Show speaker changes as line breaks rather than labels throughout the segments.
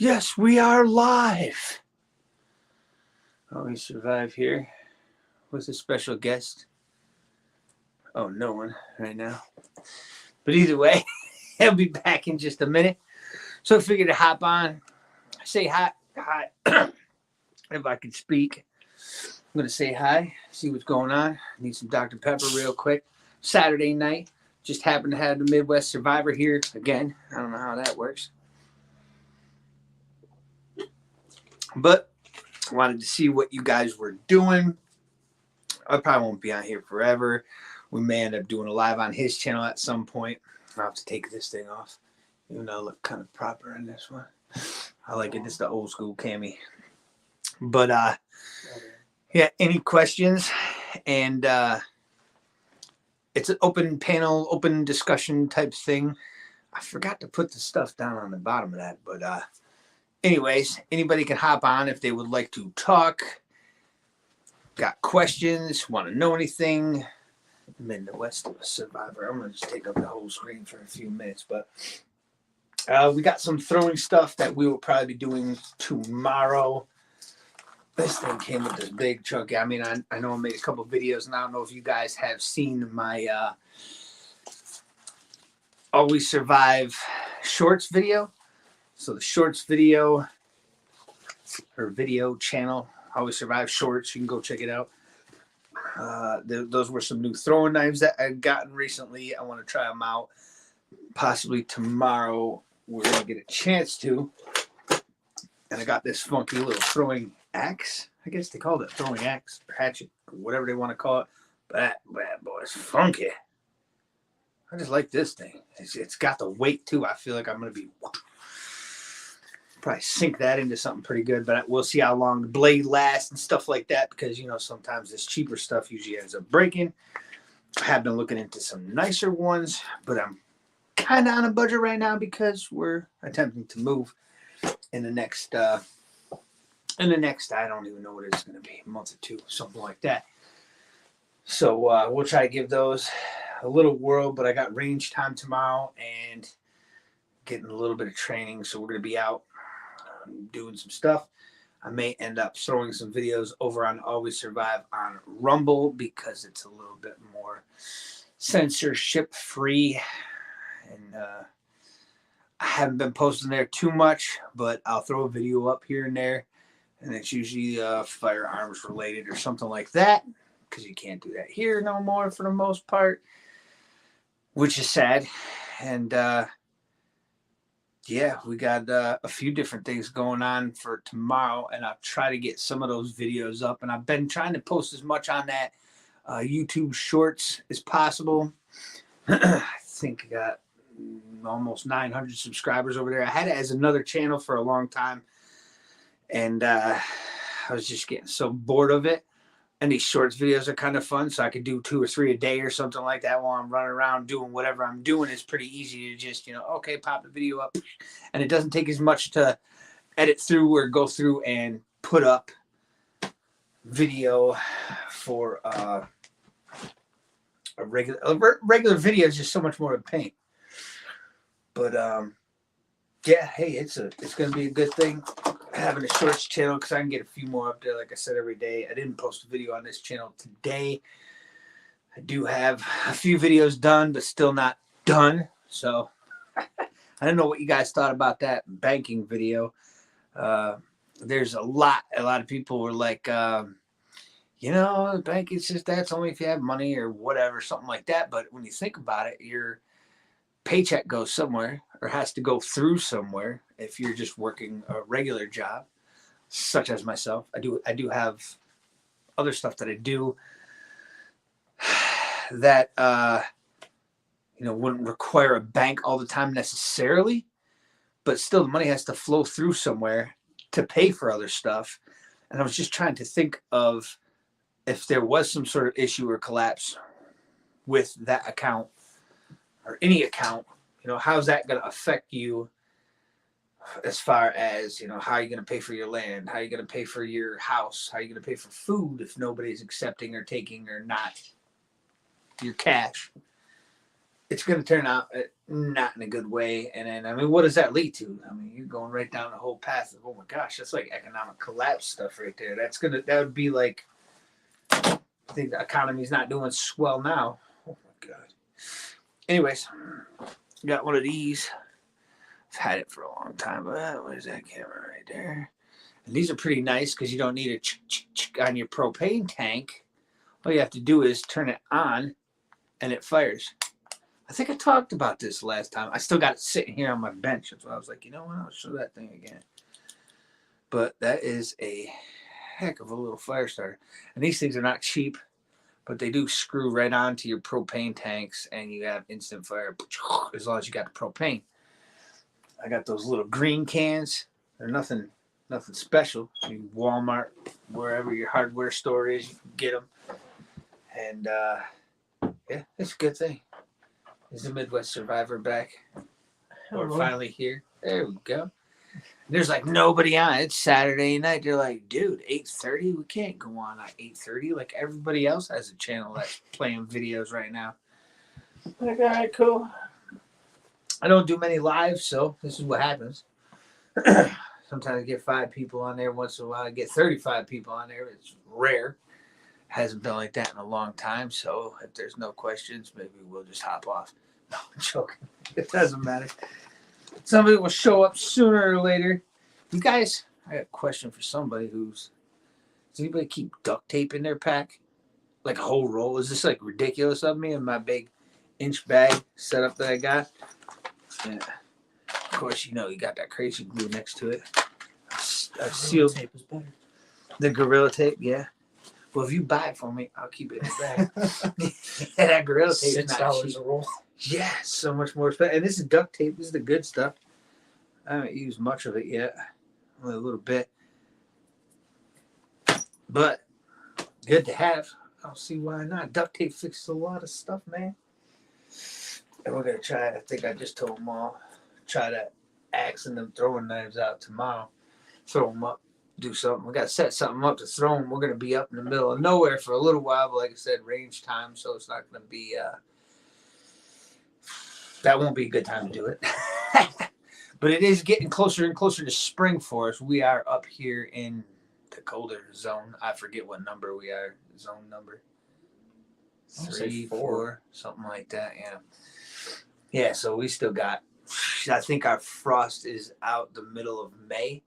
Yes, we are live. Oh, we survive here with a special guest. Oh, no one right now. But either way, he'll be back in just a minute. So I figured to hop on, say hi. If I could speak, I'm going to say hi, see what's going on. Need some Dr. Pepper real quick. Saturday night. Just happened to have the Midwest Survivor here again. I don't know how that works. But I wanted to see what you guys were doing. I probably won't be on here forever. We may end up doing a live on his channel at some point. I'll have to take this thing off. Even though I look kind of proper in this one. I like it. It's the old school cami. But yeah, any questions? And it's an open panel, open discussion type thing. I forgot to put the stuff down on the bottom of that. But anyways, anybody can hop on if they would like to talk. Got questions, want to know anything. Midwest Survivor. I'm going to just take up the whole screen for a few minutes. But we got some throwing stuff that we will probably be doing tomorrow. This thing came with this big chunk. I mean, I know I made a couple videos, and I don't know if you guys have seen my Always Survive Shorts video. So the Shorts video, or video channel, Always Survive Shorts. You can go check it out. Those were some new throwing knives that I've gotten recently. I want to try them out. Possibly tomorrow we're going to get a chance to. And I got this funky little throwing axe. I guess they call it throwing axe or hatchet or whatever they want to call it. But that bad boy is funky. I just like this thing. It's got the weight too. I feel like I'm going to be probably sink that into something pretty good, but we'll see how long the blade lasts and stuff like that, because you know sometimes this cheaper stuff usually ends up breaking. I have been looking into some nicer ones, but I'm kind of on a budget right now because we're attempting to move in the next I don't even know what it's going to be, a month or two, something like that. So we'll try to give those a little whirl, but I got range time tomorrow and getting a little bit of training, so we're going to be out doing some stuff. I may end up throwing some videos over on Always Survive on Rumble because it's a little bit more censorship free, and I haven't been posting there too much, but I'll throw a video up here and there, and it's usually firearms related or something like that, because you can't do that here no more for the most part, which is sad. And yeah, we got a few different things going on for tomorrow, and I'll try to get some of those videos up. And I've been trying to post as much on that YouTube Shorts as possible. I think I got almost 900 subscribers over there. I had it as another channel for a long time, and I was just getting so bored of it. And these Shorts videos are kind of fun, so I could do 2 or 3 a day or something like that while I'm running around doing whatever I'm doing. It's pretty easy to just, okay, pop the video up. And it doesn't take as much to edit through or go through and put up video for a regular video is just so much more of a pain. But yeah, hey, it's going to be a good thing having a Shorts channel, because I can get a few more up there, like I said, every day. I didn't post a video on this channel today. I do have a few videos done, but still not done. So I don't know what you guys thought about that banking video. There's a lot of people were like, banking, it's just that's only if you have money or whatever, something like that. But when you think about it, your paycheck goes somewhere or has to go through somewhere if you're just working a regular job, such as myself. I do have other stuff that I do that wouldn't require a bank all the time necessarily, but still the money has to flow through somewhere to pay for other stuff. And I was just trying to think of if there was some sort of issue or collapse with that account or any account, how's that going to affect you as far as, how are you going to pay for your land? How are you going to pay for your house? How are you going to pay for food if nobody's accepting or taking or not your cash? It's going to turn out not in a good way. And then, what does that lead to? going right down the whole path of, oh my gosh, that's like economic collapse stuff right there. That would be like, I think the economy's not doing swell now. Oh my God. Anyways, got one of these. I've had it for a long time, but where's that camera right there? And these are pretty nice because you don't need a on your propane tank. All you have to do is turn it on and it fires. I think I talked about this last time. I still got it sitting here on my bench. So I was like, you know what? I'll show that thing again. But that is a heck of a little fire starter. And these things are not cheap, but they do screw right onto your propane tanks and you have instant fire as long as you got the propane. I got those little green cans. They're nothing special. You Walmart, wherever your hardware store is, you can get them. And yeah, it's a good thing. Is the Midwest Survivor back? We're finally here. There we go. There's like nobody on. It's Saturday night. They're like, dude, 8:30? We can't go on at 8:30. Like everybody else has a channel that's playing videos right now. Like, all right, cool. I don't do many lives, so this is what happens. Sometimes I get 5 people on there. Once in a while, I get 35 people on there. It's rare. Hasn't been like that in a long time. So if there's no questions, maybe we'll just hop off. No, I'm joking. It doesn't matter. Somebody will show up sooner or later. You guys, I got a question for somebody does anybody keep duct tape in their pack? Like a whole roll? Is this like ridiculous of me and my big inch bag setup that I got? Yeah. Of course, you got that crazy glue next to it. I've sealed
tape is better.
The Gorilla Tape, yeah. Well, if you buy it for me, I'll keep it in the bag. Yeah, that Gorilla Tape is not
$6
cheap.
a roll.
Yeah, so much more expensive. And this is duct tape. This is the good stuff. I haven't used much of it yet. Only a little bit. But good to have. I don't see why not. Duct tape fixes a lot of stuff, man. And we're going to try it. I think I just told them all. Try that axe and them throwing knives out tomorrow. Throw them up. Do something. We got to set something up to throw them. We're going to be up in the middle of nowhere for a little while. But like I said, range time. So it's not going to be... that won't be a good time to do it. But it is getting closer and closer to spring for us. We are up here in the colder zone. I forget what number we are. Zone number 3, 4, something like that. Yeah. Yeah, so we still got, I think our frost is out the middle of May.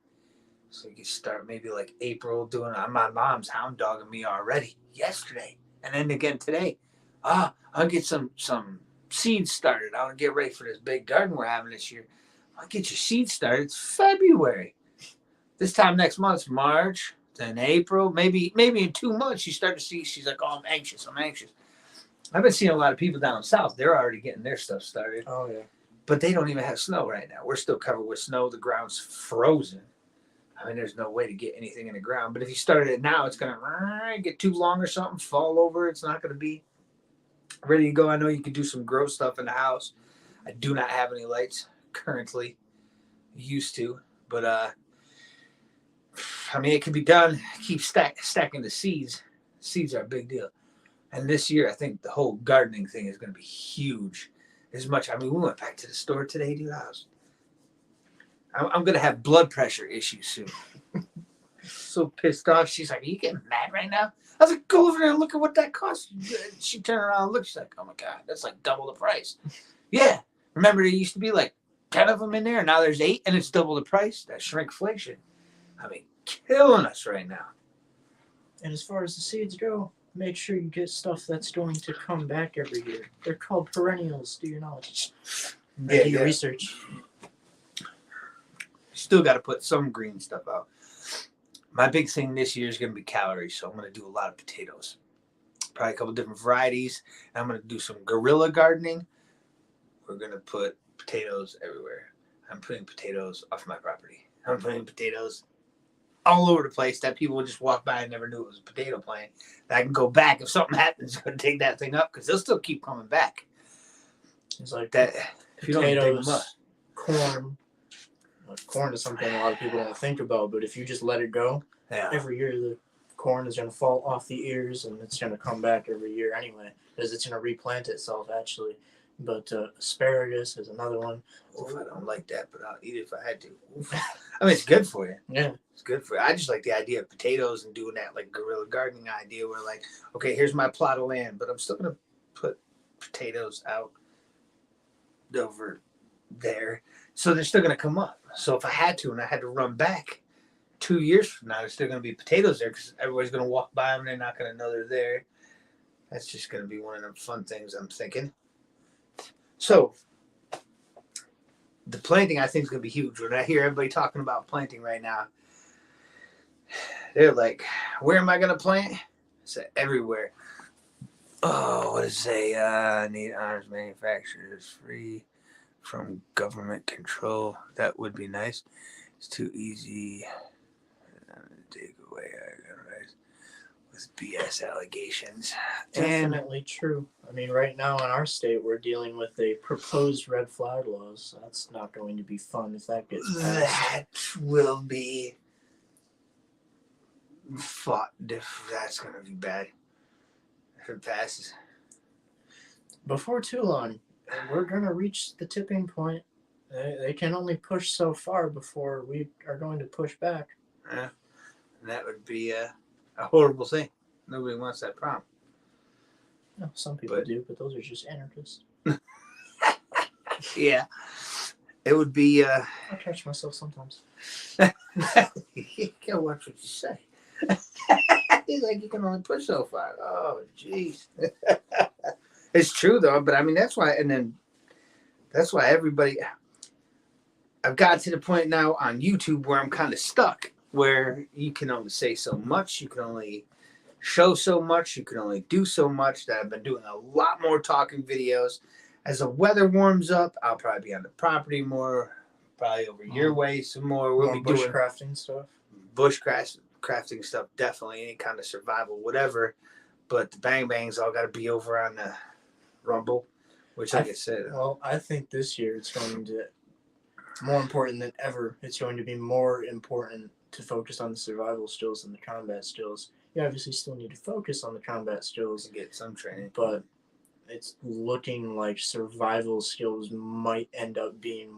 So we can start maybe like April doing it. My mom's hound dogging me already yesterday. And then again today. I'll get some seeds started. I want to get ready for this big garden we're having this year. I'll get your seeds started. It's February. This time next month's March, then April. Maybe in 2 months you start to see, she's like, oh, I'm anxious. I've been seeing a lot of people down south. They're already getting their stuff started.
Oh, yeah.
But they don't even have snow right now. We're still covered with snow. The ground's frozen. I mean, there's no way to get anything in the ground. But if you started it now, it's going to get too long or something, fall over. It's not going to be ready to go. I know you can do some grow stuff in the house. I do not have any lights currently. Used to. But, I mean, it can be done. Keep stacking the seeds. Seeds are a big deal. And this year, I think the whole gardening thing is going to be huge. We went back to the store today, dude. I'm going to have blood pressure issues soon. So pissed off. She's like, are you getting mad right now? I was like, go over there and look at what that costs. She turned around and looked. She's like, oh, my God, that's like double the price. Yeah. Remember, there used to be like 10 of them in there, and now there's 8, and it's double the price? That's shrinkflation. I mean, killing us right now.
And as far as the seeds go, make sure you get stuff that's going to come back every year. They're called perennials. Do your knowledge. Do your research.
Still got to put some green stuff out. My big thing this year is going to be calories, so I'm going to do a lot of potatoes. Probably a couple different varieties. I'm going to do some guerrilla gardening. We're going to put potatoes everywhere. I'm putting potatoes off my property. I'm putting potatoes all over the place that people would just walk by and never knew it was a potato plant. That I can go back if something happens, go take that thing up because they'll still keep coming back.
It's like
that. If you don't dig them up.
Corn. Corn is something a lot of people don't think about, but if you just let it go, every year the corn is going to fall off the ears and it's going to come back every year anyway, because it's going to replant itself actually. But asparagus is another one.
Oof, I don't like that, but I'll eat it if I had to. Oof. I mean, it's good for you.
Yeah.
It's good for you. I just like the idea of potatoes and doing that like guerrilla gardening idea where like, okay, here's my plot of land, but I'm still gonna put potatoes out over there. So they're still gonna come up. So if I had to and I had to run back 2 years from now, there's still gonna be potatoes there because everybody's gonna walk by them and they're not gonna know they're there. That's just gonna be one of them fun things I'm thinking. So the planting I think is gonna be huge. When I hear everybody talking about planting right now, they're like, where am I gonna plant? I said everywhere. Oh, what does it say? Need arms manufacturers free from government control. That would be nice. It's too easy to take away with BS allegations.
Definitely true. I mean, right now in our state, we're dealing with a proposed red flag laws. That's not going to be fun if that gets passed.
That will be fought. That's going to be bad if it passes.
Before too long, we're going to reach the tipping point. They can only push so far before we are going to push back.
Yeah. And that would be a horrible thing. Nobody wants that problem.
No, some people do, but those are just anarchists.
Yeah. It would be...
I catch myself sometimes.
You can't watch what you say. He's like, you can only push so far. Oh, jeez. It's true, though. But, I mean, that's why... And then that's why everybody... I've got to the point now on YouTube where I'm kind of stuck, where you can only say so much, you can only show so much, you can only do so much, that I've been doing a lot more talking videos. As the weather warms up, I'll probably be on the property more, probably over your way some more. We'll be doing
bushcrafting stuff.
Bushcrafting stuff, definitely, any kind of survival, whatever. But the Bang Bangs all got to be over on the Rumble, which, like I said...
Well, I think this year it's going to... more important than ever. It's going to be more important to focus on the survival skills than the combat skills. You obviously still need to focus on the combat skills
to get some training,
but it's looking like survival skills might end up being,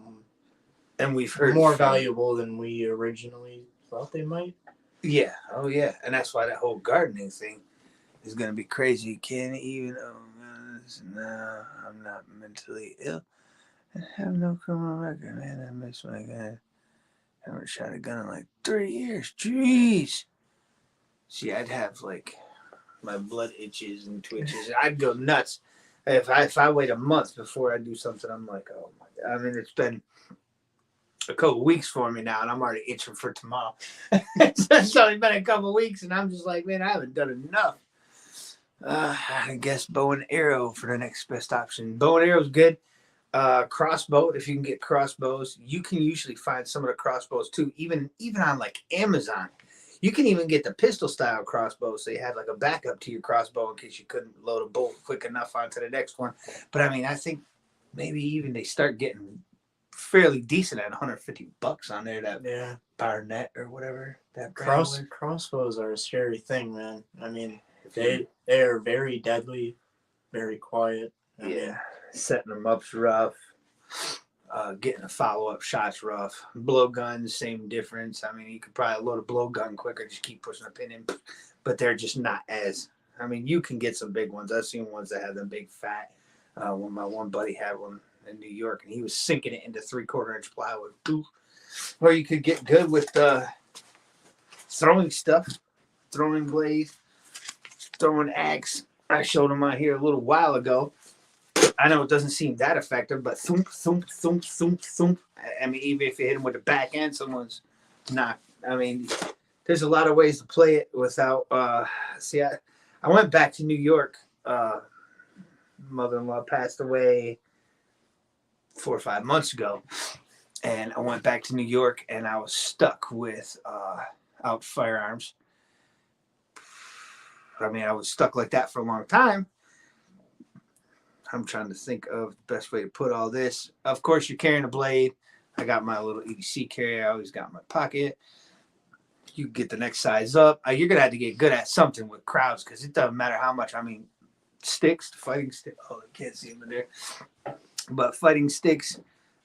and we've heard,
more valuable than we originally thought they might.
Yeah. Oh yeah. And that's why that whole gardening thing is going to be crazy. Can't even no, I'm not mentally ill. I have no criminal record, man. I miss my gun. I haven't shot a gun in like 3 years. Jeez. See, I'd have like my blood itches and twitches. I'd go nuts if I wait a month before I do something. I'm like, oh my God. I mean, it's been a couple weeks for me now, and I'm already itching for tomorrow. It's only been a couple weeks, and I'm just like, man, I haven't done enough. I guess bow and arrow for the next best option. Bow and arrow's good. Crossbow, if you can get crossbows, you can usually find some of the crossbows too, even on like Amazon. You can even get the pistol style crossbow, so you have like a backup to your crossbow in case you couldn't load a bolt quick enough onto the next one. But I mean, I think maybe even they start getting fairly decent at $150 on there. That Barnett or whatever that
crossbows are a scary thing, man. I mean, they are very deadly, very quiet. I mean,
setting them up's rough. Getting a follow-up shot's rough. Blowguns, same difference. I mean, you could probably load a blowgun quicker, just keep pushing a pin in, but they're just not as... I mean, you can get some big ones. I've seen ones that have them big fat. When my one buddy had one in New York, and he was sinking it into 3/4-inch plywood. Or you could get good with throwing stuff, throwing blades, throwing axe. I showed him out here a little while ago. I know it doesn't seem that effective, but thump, thump, thump, thump, thump. I mean, even if you hit them with the back end, someone's knocked. I mean, there's a lot of ways to play it without... See, I went back to New York. Mother-in-law passed away 4 or 5 months ago. And I went back to New York, and I was stuck with out firearms. I mean, I was stuck like that for a long time. I'm trying to think of the best way to put all this. Of course, you're carrying a blade. I got my little EDC carry. I always got in my pocket. You get the next size up. You're going to have to get good at something with crowds because it doesn't matter how much. I mean, sticks, fighting stick. Oh, I can't see them in there. But fighting sticks,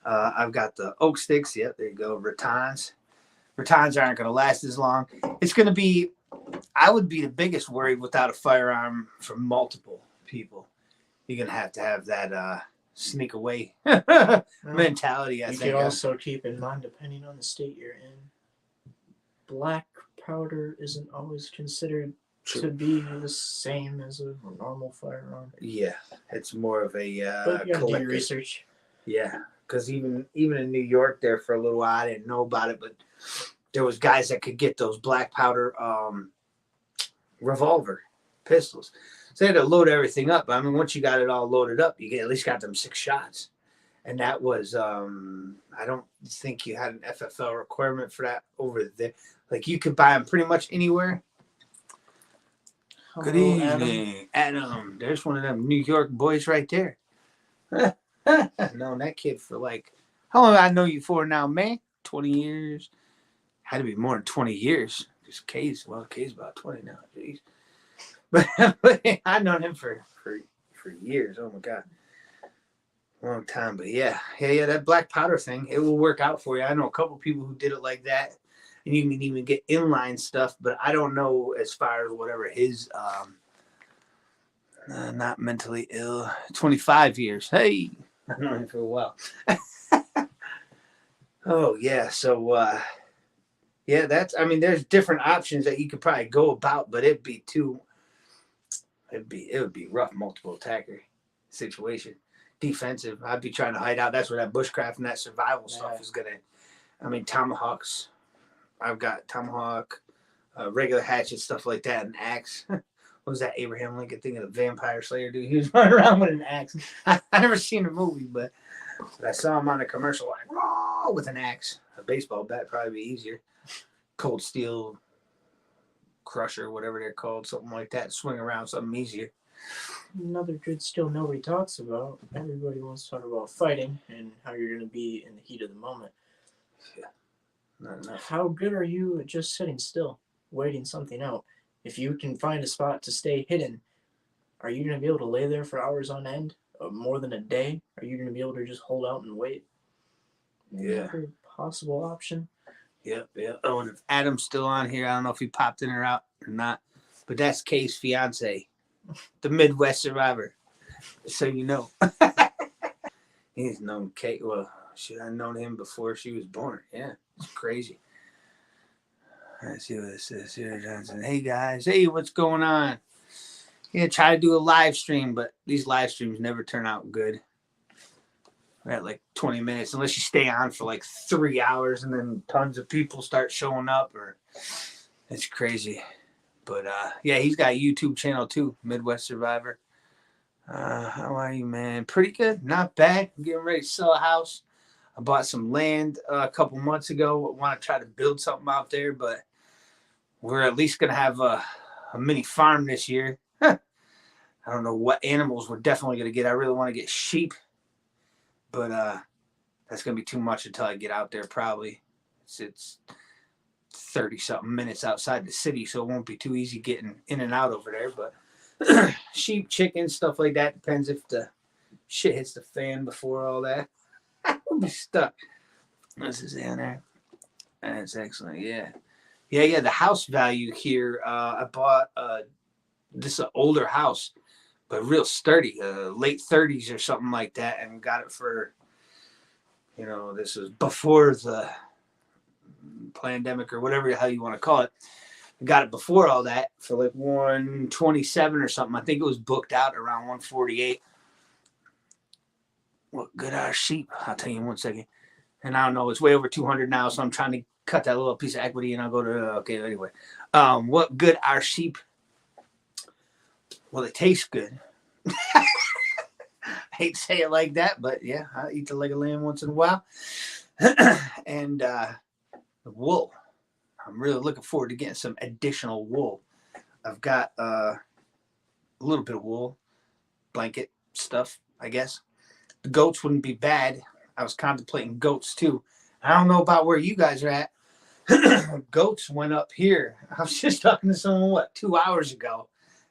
I've got the oak sticks. Yep, there you go. Rattans. Rattans aren't going to last as long. It's going to be, I would be the biggest worried without a firearm from multiple people. You're going to have that sneak away mentality, I
you
think.
could also keep in mind, depending on the state you're in, black powder isn't always considered to be the same as a normal firearm.
Yeah, it's more of a
but you gotta do your
collector.
research.
Yeah, because even in New York there for a little while, I didn't know about it, but there was guys that could get those black powder revolver pistols. So they had to load everything up. I mean, once you got it all loaded up, you at least got them 6 shots. And that was, I don't think you had an FFL requirement for that over there. Like, you could buy them pretty much anywhere. Good evening, Adam. There's one of them New York boys right there. I've known that kid for like, how long I know you for now, man? 20 years. Had to be more than 20 years. Because K's about 20 now. Jeez. But I've known him for years. Oh my God. Long time. But yeah, that black powder thing, it will work out for you. I know a couple people who did it like that. And you can even get inline stuff, but I don't know as far as whatever his not mentally ill. 25 years. Hey, I've known him for a while. Oh yeah, so yeah, there's different options that you could probably go about, but it would be rough multiple attacker situation. Defensive. I'd be trying to hide out. That's where that bushcraft and that survival stuff is gonna. I mean, tomahawks. I've got tomahawk, regular hatchet, stuff like that, an axe. What was that Abraham Lincoln thing of the vampire slayer dude? He was running around with an axe. I never seen the movie, but I saw him on a commercial like raw with an axe. A baseball bat would probably be easier. Cold steel crusher, whatever they're called, something like that. Swing around, something easier.
Another good skill nobody talks about. Everybody wants to talk about fighting and how you're going to be in the heat of the moment.
Yeah. Not enough.
How good are you at just sitting still, waiting something out? If you can find a spot to stay hidden, are you going to be able to lay there for hours on end? More than a day? Are you going to be able to just hold out and wait?
Yeah.
Another possible option.
Yep. Oh, and if Adam's still on here, I don't know if he popped in or out or not, but that's Kay's fiance, the Midwest survivor. So you know. He's known Kay. Well, should I known him before she was born? Yeah, it's crazy. Let's see what it says here, Johnson. Hey guys, hey, what's going on? Yeah, try to do a live stream, but these live streams never turn out good. We're at like 20 minutes, unless you stay on for like 3 hours and then tons of people start showing up, or it's crazy. But yeah, he's got a YouTube channel too, Midwest Survivor. How are you, man? Pretty good, not bad. I'm getting ready to sell a house. I bought some land a couple months ago. I want to try to build something out there, but we're at least going to have a mini farm this year. I don't know what animals we're definitely going to get. I really want to get sheep, but that's going to be too much until I get out there probably. It's 30-something minutes outside the city, so it won't be too easy getting in and out over there, but sheep, chickens, stuff like that. Depends if the shit hits the fan before all that. We'll be stuck. What's this in there? That's excellent. Yeah. The house value here. I bought this is an older house, but real sturdy, late 30s or something like that, and got it for, this was before the pandemic or whatever the hell you want to call it. Got it before all that for like 127 or something. I think it was booked out around 148. What good are sheep? I'll tell you in 1 second. And I don't know, it's way over 200 now, so I'm trying to cut that little piece of equity and I'll go to, okay, anyway. What good are sheep? Well, they taste good. I hate to say it like that, but yeah, I eat the leg of lamb once in a while. And the wool. I'm really looking forward to getting some additional wool. I've got a little bit of wool, blanket stuff, I guess. The goats wouldn't be bad. I was contemplating goats too. I don't know about where you guys are at. Goats went up here. I was just talking to someone, 2 hours ago.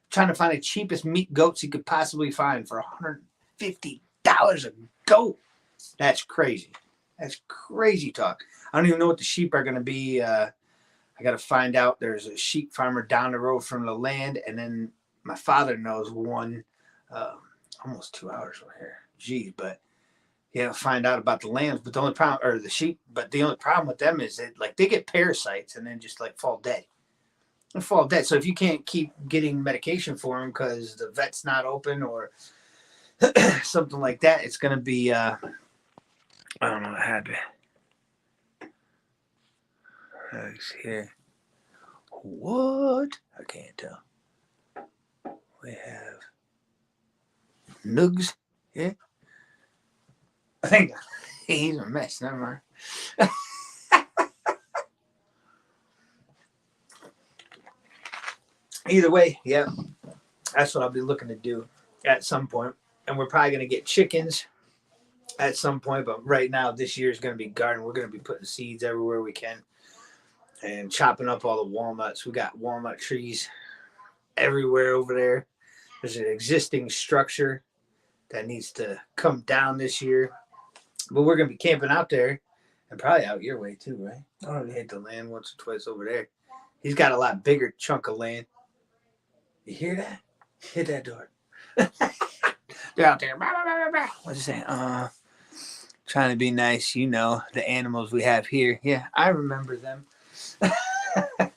trying to find the cheapest meat goats you could possibly find for $150 a goat. That's crazy. That's crazy talk. I don't even know what the sheep are going to be. I got to find out. There's a sheep farmer down the road from the land, and then my father knows one almost 2 hours from here. Geez, but yeah, find out about the lambs. But the only problem, or the sheep, but the only problem with them is that like they get parasites and then just like fall dead. They fall dead. So if you can't keep getting medication for them because the vet's not open or something like that, it's gonna be I don't know what happened. Let's here. What? I can't tell. We have Nugs. Yeah. I think he's a mess. Never mind. Either way, yeah. That's what I'll be looking to do at some point. And we're probably going to get chickens at some point. But right now, this year is going to be garden. We're going to be putting seeds everywhere we can and chopping up all the walnuts. We got walnut trees everywhere over there. There's an existing structure that needs to come down this year. But we're going to be camping out there and probably out your way too, right?
Oh,
We hit the land once or twice over there. He's got a lot bigger chunk of land. You hear that? Hit that door. They're out there. What's it saying? Trying to be nice, you know, the animals we have here. Yeah, I remember them.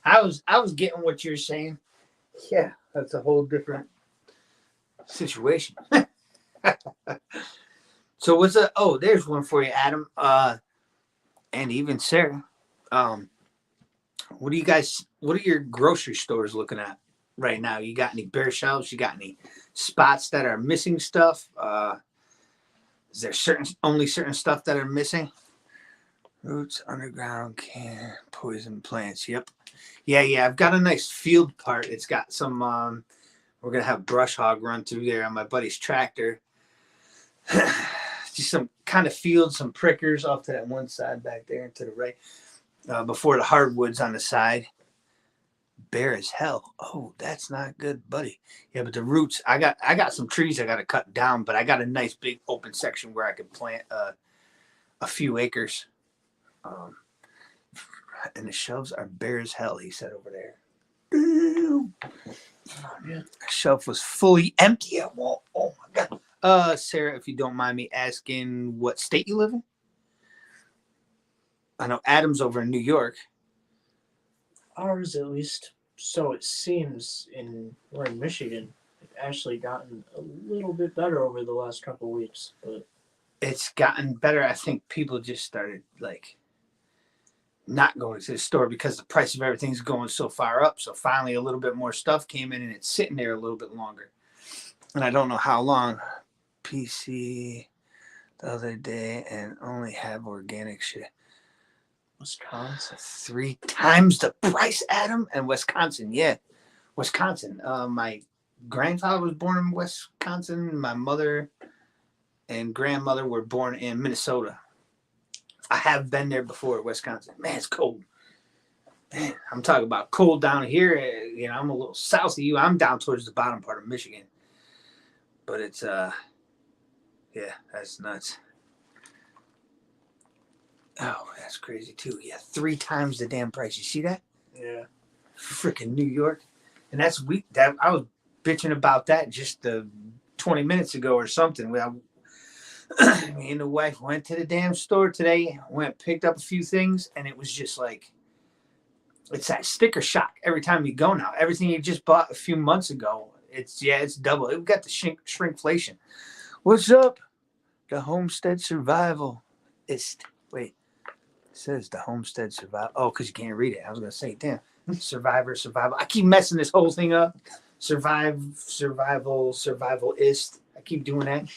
I was getting what you're saying. Yeah, that's a whole different situation. So what's a there's one for you, Adam. And even Sarah. What are your grocery stores looking at right now? You got any bare shelves? You got any spots that are missing stuff? Is there only certain stuff that are missing? Roots, underground, can, poison plants. Yep. Yeah. I've got a nice field part. It's got some. We're gonna have brush hog run through there on my buddy's tractor. Just some kind of field, some prickers off to that one side back there and to the right. Before the hardwoods on the side. Bare as hell. Oh, that's not good, buddy. Yeah, but the roots. I got some trees I got to cut down, but I got a nice big open section where I could plant a few acres. And the shelves are bare as hell. He said over there. Damn. The shelf was fully empty. Oh my god. Sarah, if you don't mind me asking, what state you live in? I know Adam's over in New York.
Ours, at least, so it seems, we're in Michigan. It's actually gotten a little bit better over the last couple of weeks, but
it's gotten better. I think people just started like not going to the store because the price of everything's going so far up. So finally, a little bit more stuff came in, and it's sitting there a little bit longer. And I don't know how long. PC the other day and only have organic shit.
Wisconsin.
3 times the price, Adam, and Wisconsin. Yeah, Wisconsin. My grandfather was born in Wisconsin. My mother and grandmother were born in Minnesota. I have been there before, Wisconsin. Man, it's cold. Man, I'm talking about cold down here. You know, I'm a little south of you. I'm down towards the bottom part of Michigan. But it's yeah, that's nuts. Oh, that's crazy too. Yeah, 3 times the damn price. You see that?
Yeah.
Freaking New York. And that's weak. That I was bitching about that just 20 minutes ago or something. Me and the wife went to the damn store today, picked up a few things, and it was just like, it's that sticker shock every time you go now. Everything you just bought a few months ago, it's double. We've got the shrinkflation. What's up? The Homestead Survival. Wait. It says the Homestead Survival. Oh, because you can't read it. I was going to say, damn. Survival. I keep messing this whole thing up. Survivalist. I keep doing that.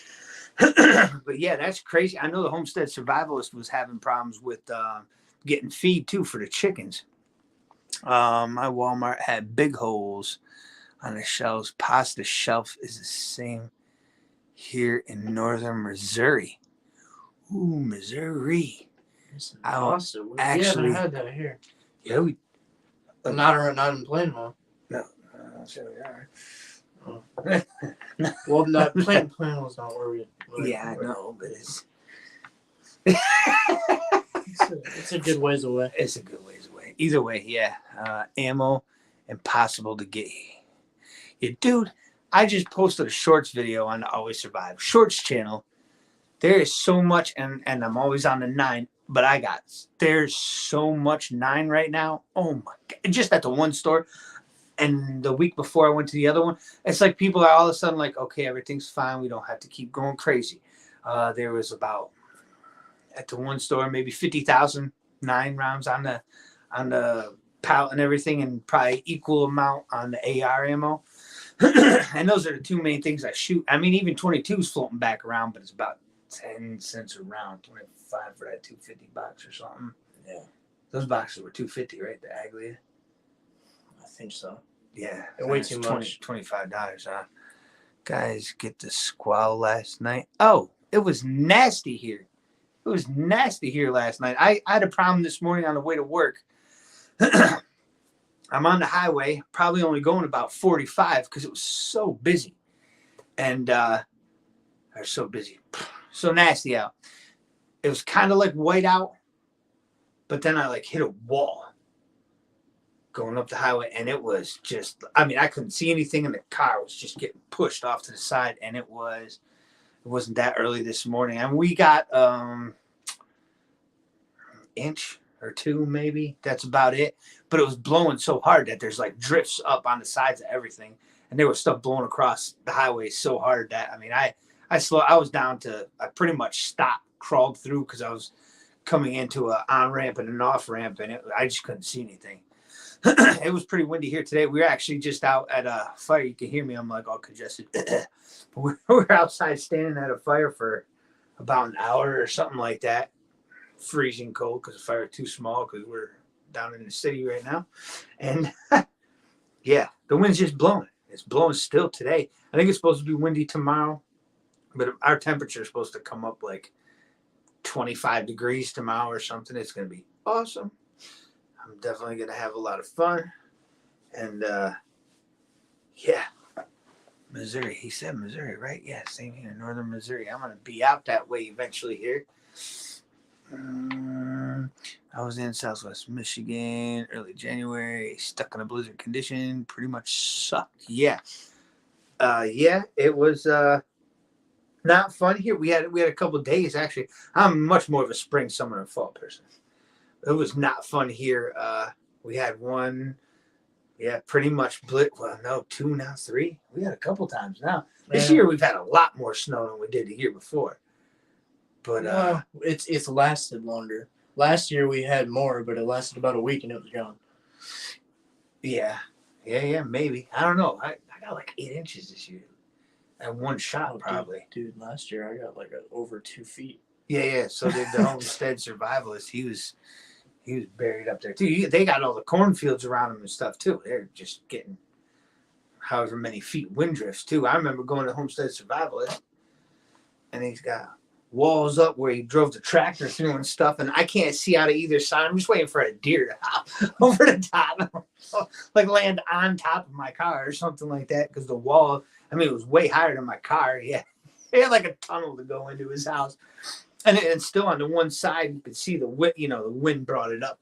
But yeah, that's crazy. I know the Homestead Survivalist was having problems with getting feed too for the chickens. My Walmart had big holes on the shelves. Pasta shelf is the same here in northern Missouri. Ooh, Missouri.
Pasta. We haven't had that here.
Yeah, we.
Not in Plainville.
No, sure we are.
Well, not plant was not where we.
Yeah, I know, but it's
It's a good ways away.
It's a good ways away. Either way, yeah. Ammo, impossible to get. Yeah, dude, I just posted a shorts video on the Always Survive Shorts channel. There is so much, and I'm always on the 9, but there's so much 9 right now. Oh my God. Just at the one store. And the week before I went to the other one, it's like people are all of a sudden like, okay, everything's fine. We don't have to keep going crazy. There was about, at the one store, maybe 50,000 9 rounds on the pallet and everything, and probably equal amount on the AR ammo. And those are the two main things I shoot. I mean, even 22 is floating back around, but it's about 10 cents a round, 25 for that 250 box or something.
Yeah.
Those boxes were 250, right? The Aglia.
I think so.
Yeah.
Way too much.
$25, huh? Guys, get the squall last night. Oh, it was nasty here. It was nasty here last night. I had a problem this morning on the way to work. I'm on the highway, probably only going about 45 because it was so busy. And so busy. So nasty out. It was kind of like white out, but then I like hit a wall going up the highway, and it was just, I mean, I couldn't see anything, and the car was just getting pushed off to the side, and it wasn't that early this morning. And we got inch or two, maybe. That's about it. But it was blowing so hard that there's like drifts up on the sides of everything, and there was stuff blowing across the highway so hard that, I mean, I was down to, I pretty much stopped, crawled through because I was coming into an on ramp and an off ramp, and I just couldn't see anything. It was pretty windy here today. We were actually just out at a fire. You can hear me. I'm like all congested. We were outside standing at a fire for about an hour or something like that. Freezing cold because the fire was too small because we're down in the city right now. And yeah, the wind's just blowing. It's blowing still today. I think it's supposed to be windy tomorrow, but our temperature is supposed to come up like 25 degrees tomorrow or something. It's going to be awesome. I'm definitely going to have a lot of fun. And yeah, Missouri. He said Missouri, right? Yeah, same here, northern Missouri. I'm going to be out that way eventually here. I was in Southwest Michigan early January, stuck in a blizzard condition, pretty much sucked. Yeah. Yeah, it was not fun here. We had a couple of days actually. I'm much more of a spring, summer, and fall person. It was not fun here. We had one, pretty much two, now 3. We had a couple times now. This year we've had a lot more snow than we did the year before. But
it's lasted longer. Last year we had more, but it lasted about a week and it was gone.
Yeah, maybe. I don't know. I got like 8 inches this year. At one shot, probably.
Dude, last year I got like over 2 feet.
Yeah. So did the homestead survivalist. He was buried up there too. They got all the cornfields around them and stuff too. They're just getting however many feet wind drifts too. I remember going to homestead survivalist, and he's got walls up where he drove the tractor through and stuff, and I can't see out of either side. I'm just waiting for a deer to hop over the top, like land on top of my car or something like that, because the wall, I mean, it was way higher than my car. He had like a tunnel to go into his house. And still on the one side, you could see the wind brought it up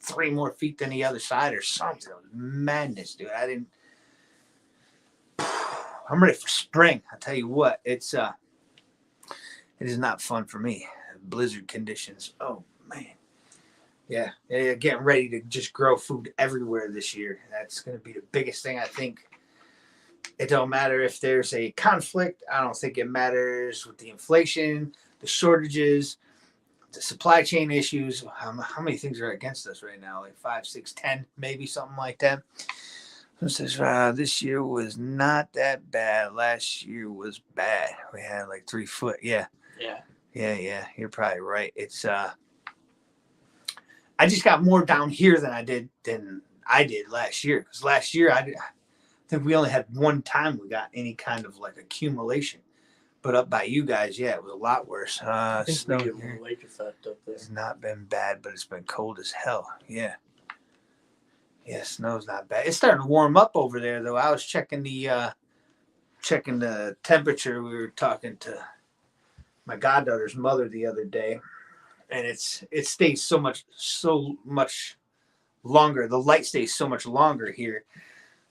3 more feet than the other side or something. It was madness, dude. I'm ready for spring. I'll tell you what, it is not fun for me. Blizzard conditions. Oh, man. Yeah, getting ready to just grow food everywhere this year. That's going to be the biggest thing, I think. It don't matter if there's a conflict. I don't think it matters with the inflation, the shortages, the supply chain issues. How many things are against us right now? Like 5, 6, 10, maybe something like that. It says, this year was not that bad. Last year was bad. We had like 3 foot. Yeah. You're probably right. It's I just got more down here than I did last year. Because last year I think we only had one time we got any kind of like accumulation. But up by you guys, it was a lot worse.
I think
snow
we get more lake effect up there.
It's not been bad, but it's been cold as hell. Yeah, snow's not bad. It's starting to warm up over there, though. I was checking the checking the temperature. We were talking to my goddaughter's mother the other day, and it stays so much longer. The light stays so much longer here.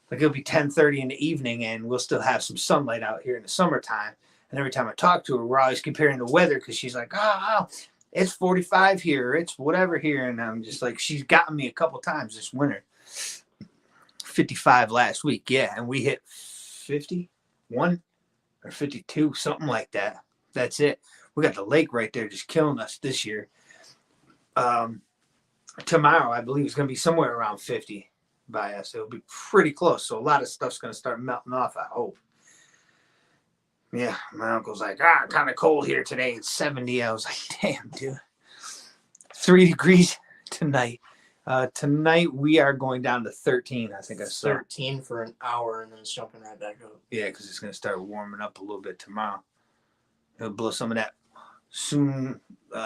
Like it'll be 10:30 in the evening, and we'll still have some sunlight out here in the summertime. And every time I talk to her, we're always comparing the weather because she's like, oh, it's 45 here, it's whatever here, and I'm just like, she's gotten me a couple times this winter. 55 last week, yeah, and we hit 51 or 52, something like that. That's it. We got the lake right there just killing us this year. Tomorrow, I believe, is going to be somewhere around 50 by us. It'll be pretty close. So a lot of stuff's going to start melting off, I hope. Yeah, my uncle's like, kind of cold here today. It's 70. I was like, damn, dude. 3 degrees tonight. Tonight we are going down to 13. I think I saw
13 for an hour, and then it's jumping right back up.
Yeah, because it's going to start warming up a little bit tomorrow. It'll blow some of that soon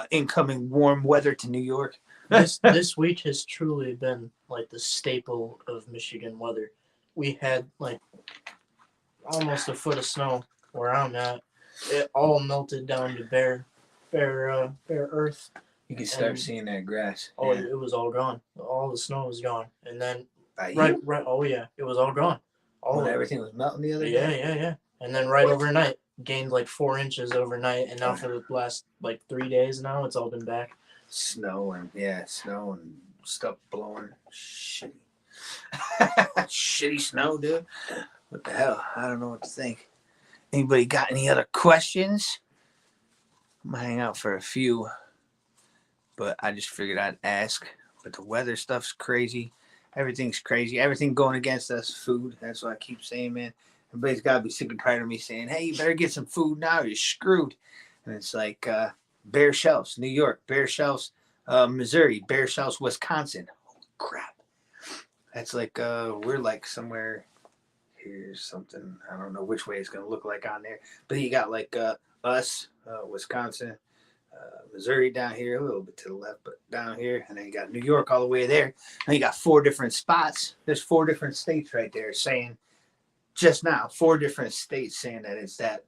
incoming warm weather to New York.
This week has truly been like the staple of Michigan weather. We had like almost a foot of snow where I'm at. It all melted down to bare earth.
You can start seeing that grass.
Oh, yeah. It was all gone. All the snow was gone, and then
right.
Oh yeah, it was all gone.
When everything was melting the other
day. Yeah. And then overnight, gained like 4 inches overnight, and now for the last like 3 days now, it's all been back.
Snow and stuff blowing. Shitty. Shitty snow, dude. What the hell? I don't know what to think. Anybody got any other questions? I'm gonna hang out for a few, but I just figured I'd ask. But the weather stuff's crazy. Everything's crazy. Everything going against us. Food. That's what I keep saying, man. Everybody's got to be sick and tired of me saying, hey, you better get some food now or you're screwed. And it's like bare shelves, New York, bare shelves, Missouri, bare shelves, Wisconsin. Holy crap. That's like, we're like somewhere, here's something, I don't know which way it's going to look like on there. But you got like us, Wisconsin, Missouri down here, a little bit to the left, but down here. And then you got New York all the way there. And you got 4 different spots. There's 4 different states right there saying, just now, 4 different states saying that it's that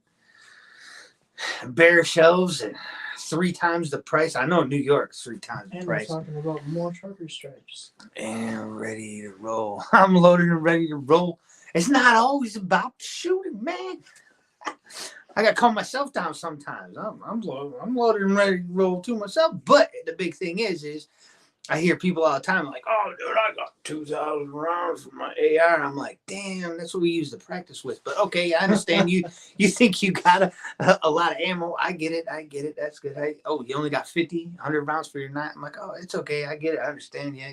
bare shelves and 3 times the price. I know New York's 3 times the price.
And we're talking about more trucker strikes.
And ready to roll. I'm loaded and ready to roll. It's not always about shooting, man. I got to calm myself down sometimes. I'm loaded and ready to roll too myself. But the big thing is I hear people all the time like, oh, dude, I got 2,000 rounds for my AR. And I'm like, damn, that's what we use to practice with. But okay, I understand you think you got a lot of ammo. I get it. That's good. You only got 50, 100 rounds for your night. I'm like, oh, it's okay. I get it. I understand. Yeah,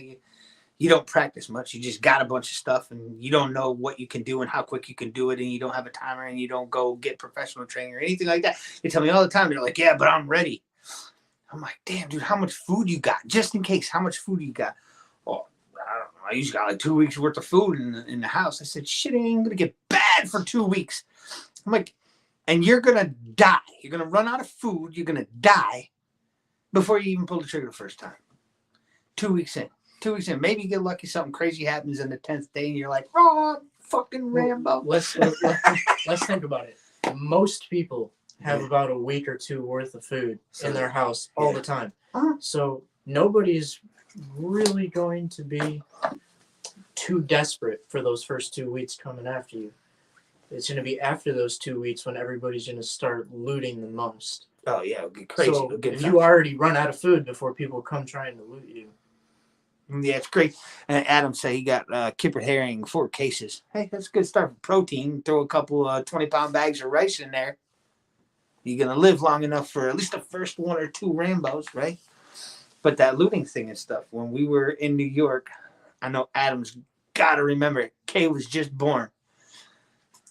you don't practice much. You just got a bunch of stuff, and you don't know what you can do and how quick you can do it, and you don't have a timer, and you don't go get professional training or anything like that. They tell me all the time. They're like, yeah, but I'm ready. I'm like, damn, dude, how much food you got? Just in case, how much food you got? Oh, I don't know. I usually got like 2 weeks worth of food in the house. I said, shit ain't gonna get bad for 2 weeks. I'm like, and you're gonna die. You're gonna run out of food. You're gonna die before you even pull the trigger the first time. 2 weeks in. 2 weeks in. Maybe you get lucky, something crazy happens in the 10th day, and you're like, oh, fucking Rambo.
Let's think about it. Most people have about a week or 2 worth of food in their house all the time. So nobody's really going to be too desperate for those first 2 weeks coming after you. It's going to be after those 2 weeks when everybody's going to start looting the most.
Oh, yeah, it'll get crazy.
So if you already run out of food before people come trying to loot you.
Yeah, it's great. And Adam said he got kippered herring 4 cases. Hey, that's a good start for protein. Throw a couple 20-pound bags of rice in there. You're going to live long enough for at least the first 1 or 2 Rambos, right? But that looting thing and stuff, when we were in New York, I know Adam's got to remember it. Kay was just born.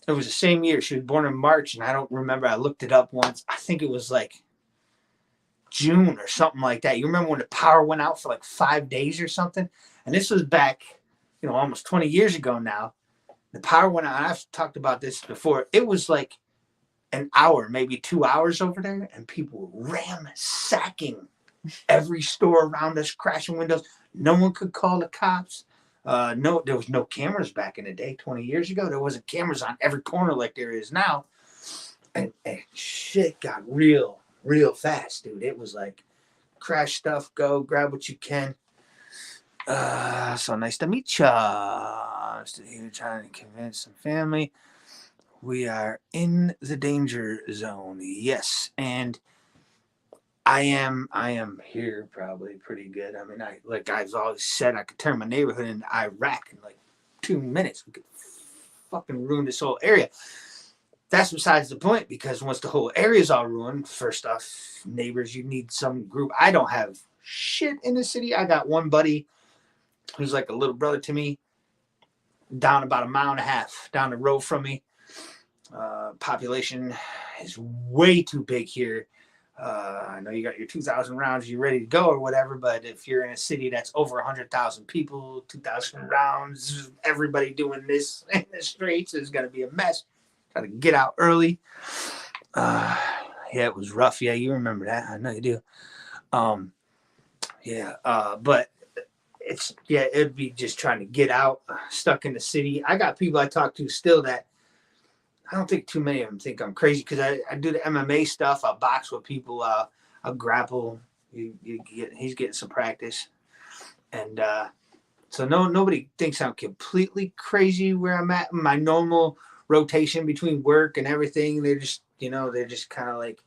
It was the same year. She was born in March, and I don't remember. I looked it up once. I think it was like June or something like that. You remember when the power went out for like 5 days or something? And this was back, almost 20 years ago now. The power went out. I've talked about this before. It was like an hour, maybe 2 hours over there, and people were ransacking every store around us, crashing windows. No one could call the cops. No, there was no cameras back in the day. 20 years ago, there wasn't cameras on every corner like there is now. And shit got real fast, dude. It was like crash stuff, go grab what you can. So nice to meet ya. I'm still here trying to convince some family. We are in the danger zone. Yes, and I am here probably pretty good. I mean, I've always said, I could turn my neighborhood into Iraq in like 2 minutes. We could fucking ruin this whole area. That's besides the point, because once the whole area's all ruined, first off, neighbors, you need some group. I don't have shit in the city. I got one buddy who's like a little brother to me, down about 1.5 miles down the road from me. Population is way too big here. I know you got your 2,000 rounds, you're ready to go or whatever, but if you're in a city that's over 100,000 people, 2,000 rounds, everybody doing this in the streets is going to be a mess. Got to get out early. Yeah, it was rough. Yeah, you remember that. I know you do. But it'd be just trying to get out, stuck in the city. I got people I talk to still that I don't think too many of them think I'm crazy, because I do the MMA stuff. I box with people. I'll grapple. He's getting some practice. And so nobody thinks I'm completely crazy where I'm at. My normal rotation between work and everything, they're just kind of like,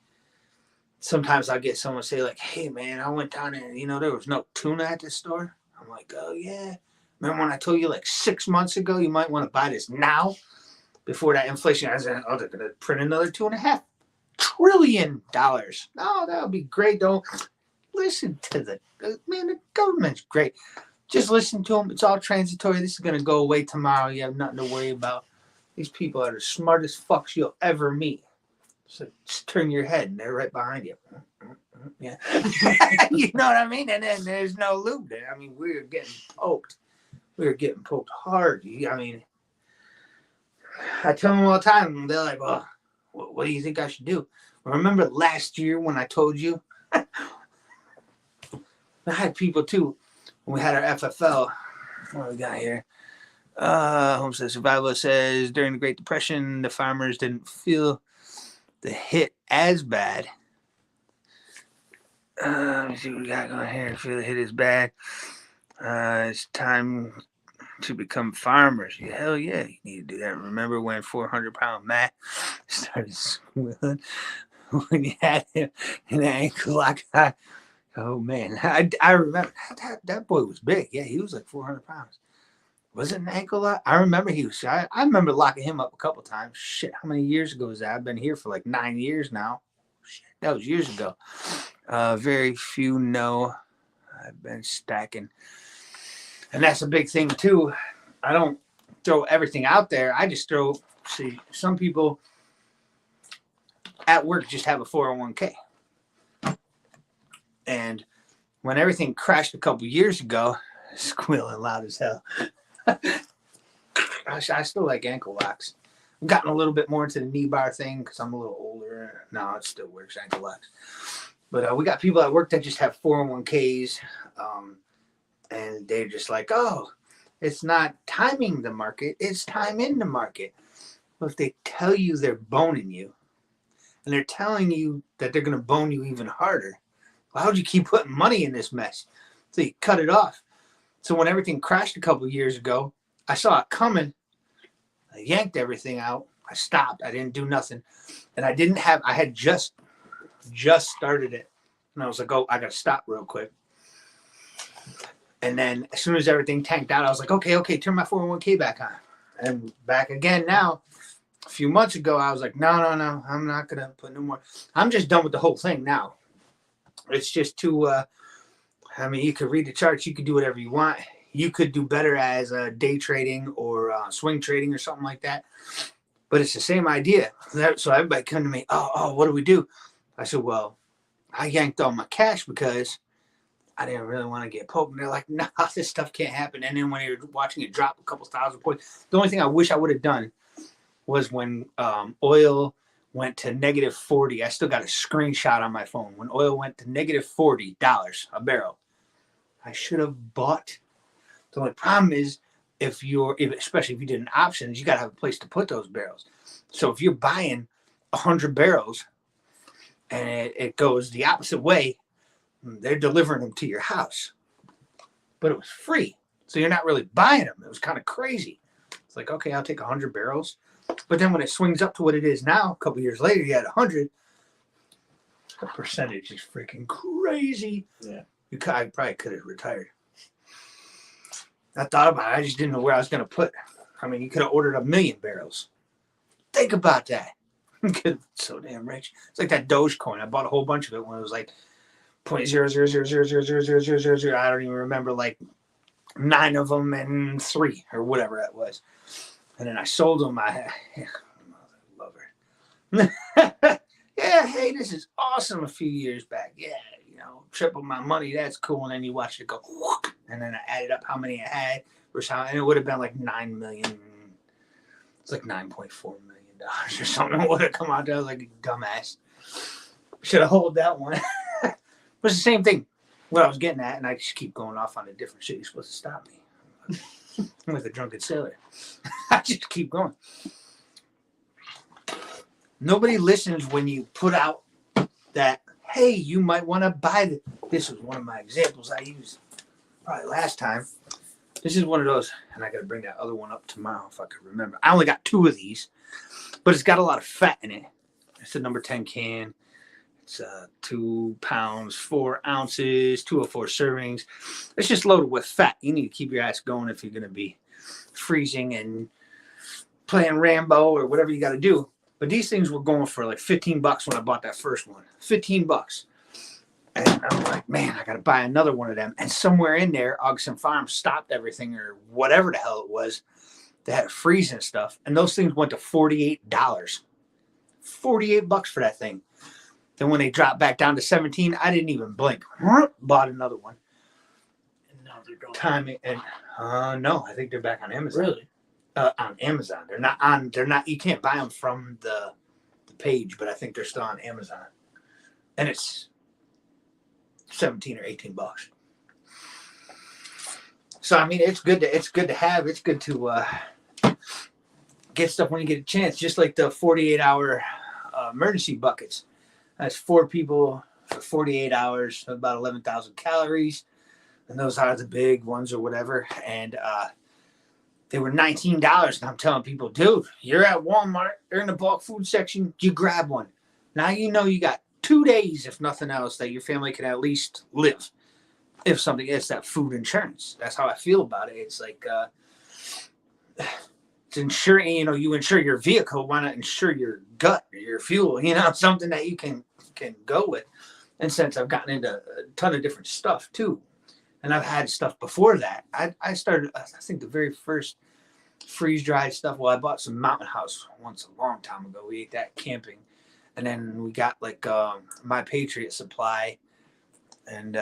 sometimes I'll get someone say like, hey man, I went down and there was no tuna at the store. I'm like, oh yeah, remember when I told you like 6 months ago you might want to buy this now before that inflation? I said, oh, they're gonna print another $2.5 trillion. No, that would be great. Don't listen to the government's great. Just listen to them. It's all transitory. This is gonna go away tomorrow. You have nothing to worry about. These people are the smartest fucks you'll ever meet. So just turn your head and they're right behind you. Yeah. You know what I mean? And then there's no lube there. I mean, we were getting poked. We were getting poked hard. I mean, I tell them all the time, and they're like, well, what do you think I should do? Remember last year when I told you? I had people too. When we had our FFL. What do we got here? Homestead Survival says, during the Great Depression, the farmers didn't feel the hit as bad. Let me see what we got going here. Feel the hit is bad. It's time to become farmers. Yeah, hell yeah, you need to do that. Remember when 400-pound Matt started squealing when you had him in the ankle lock? Oh man, I remember that boy was big. Yeah, he was like 400 pounds. Was it an ankle lock? I remember he was. I remember locking him up a couple times. Shit, how many years ago was that? I've been here for like 9 years now. Shit, that was years ago. Very few know. I've been stacking. And that's a big thing too. I don't throw everything out there. I just see, some people at work just have a 401k. And when everything crashed a couple years ago, squealing loud as hell. I still like ankle locks. I've gotten a little bit more into the knee bar thing because I'm a little older. No, it still works, ankle locks. But we got people at work that just have 401ks. And they're just like, oh, it's not timing the market, it's time in the market. Well, if they tell you they're boning you, and they're telling you that they're going to bone you even harder, why would you keep putting money in this mess? So you cut it off. So when everything crashed a couple of years ago, I saw it coming. I yanked everything out. I stopped. I didn't do nothing. And I had just started it. And I was like, oh, I got to stop real quick. And then as soon as everything tanked out, I was like, okay, turn my 401k back on. And back again now. A few months ago, I was like, no, I'm not going to put no more. I'm just done with the whole thing now. It's just too, you could read the charts. You could do whatever you want. You could do better as day trading or swing trading or something like that. But it's the same idea. So everybody come to me, oh, what do we do? I said, well, I yanked all my cash because I didn't really want to get poked. And they're like, nah, this stuff can't happen. And then when you're watching it drop a couple thousand points, the only thing I wish I would have done was when oil went to negative 40. I still got a screenshot on my phone. When oil went to negative $40 a barrel, I should have bought. The only problem is especially if you did an options, you got to have a place to put those barrels. So if you're buying 100 barrels and it goes the opposite way, they're delivering them to your house. But it was free. So you're not really buying them. It was kind of crazy. It's like, okay, I'll take 100 barrels. But then when it swings up to what it is now, a couple years later, you had 100. The percentage is freaking crazy.
Yeah.
I probably could have retired. I thought about it. I just didn't know where I was going to put. I mean, you could have ordered 1 million barrels. Think about that. So damn rich. It's like that Dogecoin. I bought a whole bunch of it when it was like 0.000000000. I don't even remember, like 9 of them and 3 or whatever that was. And then I sold them. I love her. Yeah, hey, this is awesome. A few years back, yeah, triple my money. That's cool. And then you watch it go, whoop, and then I added up how many I had versus how, and it would have been like 9 million. It's like $9.4 million or something. It would have come out there like a dumbass. Should have hold that one. It was the same thing. What I was getting at, and I just keep going off on a different shit. You're supposed to stop me. I'm like a drunken sailor. I just keep going. Nobody listens when you put out that, hey, you might want to buy this. Was one of my examples I used probably last time. This is one of those, and I got to bring that other one up tomorrow if I could remember. I only got 2 of these, but it's got a lot of fat in it. It's a number 10 can. It's 2 pounds, 4 ounces, 204 servings. It's just loaded with fat. You need to keep your ass going if you're going to be freezing and playing Rambo or whatever you got to do. But these things were going for like $15 when I bought that first one. $15. And I'm like, man, I got to buy another one of them. And somewhere in there, Augustin Farms stopped everything or whatever the hell it was. They had freezing stuff. And those things went to $48. $48 for that thing. Then when they dropped back down to 17, I didn't even blink. Bought another one.
And now they're going.
Timing and no, I think they're back on Amazon.
Really?
On Amazon. They're not on. They're not. You can't buy them from the page, but I think they're still on Amazon. And it's $17 or $18. So I mean, it's good to have. It's good to get stuff when you get a chance. Just like the 48-hour emergency buckets. That's 4 people for 48 hours, about 11,000 calories. And those are the big ones or whatever. And they were $19. And I'm telling people, dude, you're at Walmart. They're in the bulk food section. You grab one. Now you know you got 2 days, if nothing else, that your family can at least live. If something is that food insurance. That's how I feel about it. It's like it's insuring, you insure your vehicle. Why not insure your gut or your fuel? Something that you can go with. And since I've gotten into a ton of different stuff too, and I've had stuff before that, I started, I think the very first freeze-dried stuff, well, I bought some Mountain House once a long time ago. We ate that camping. And then we got like My Patriot Supply. And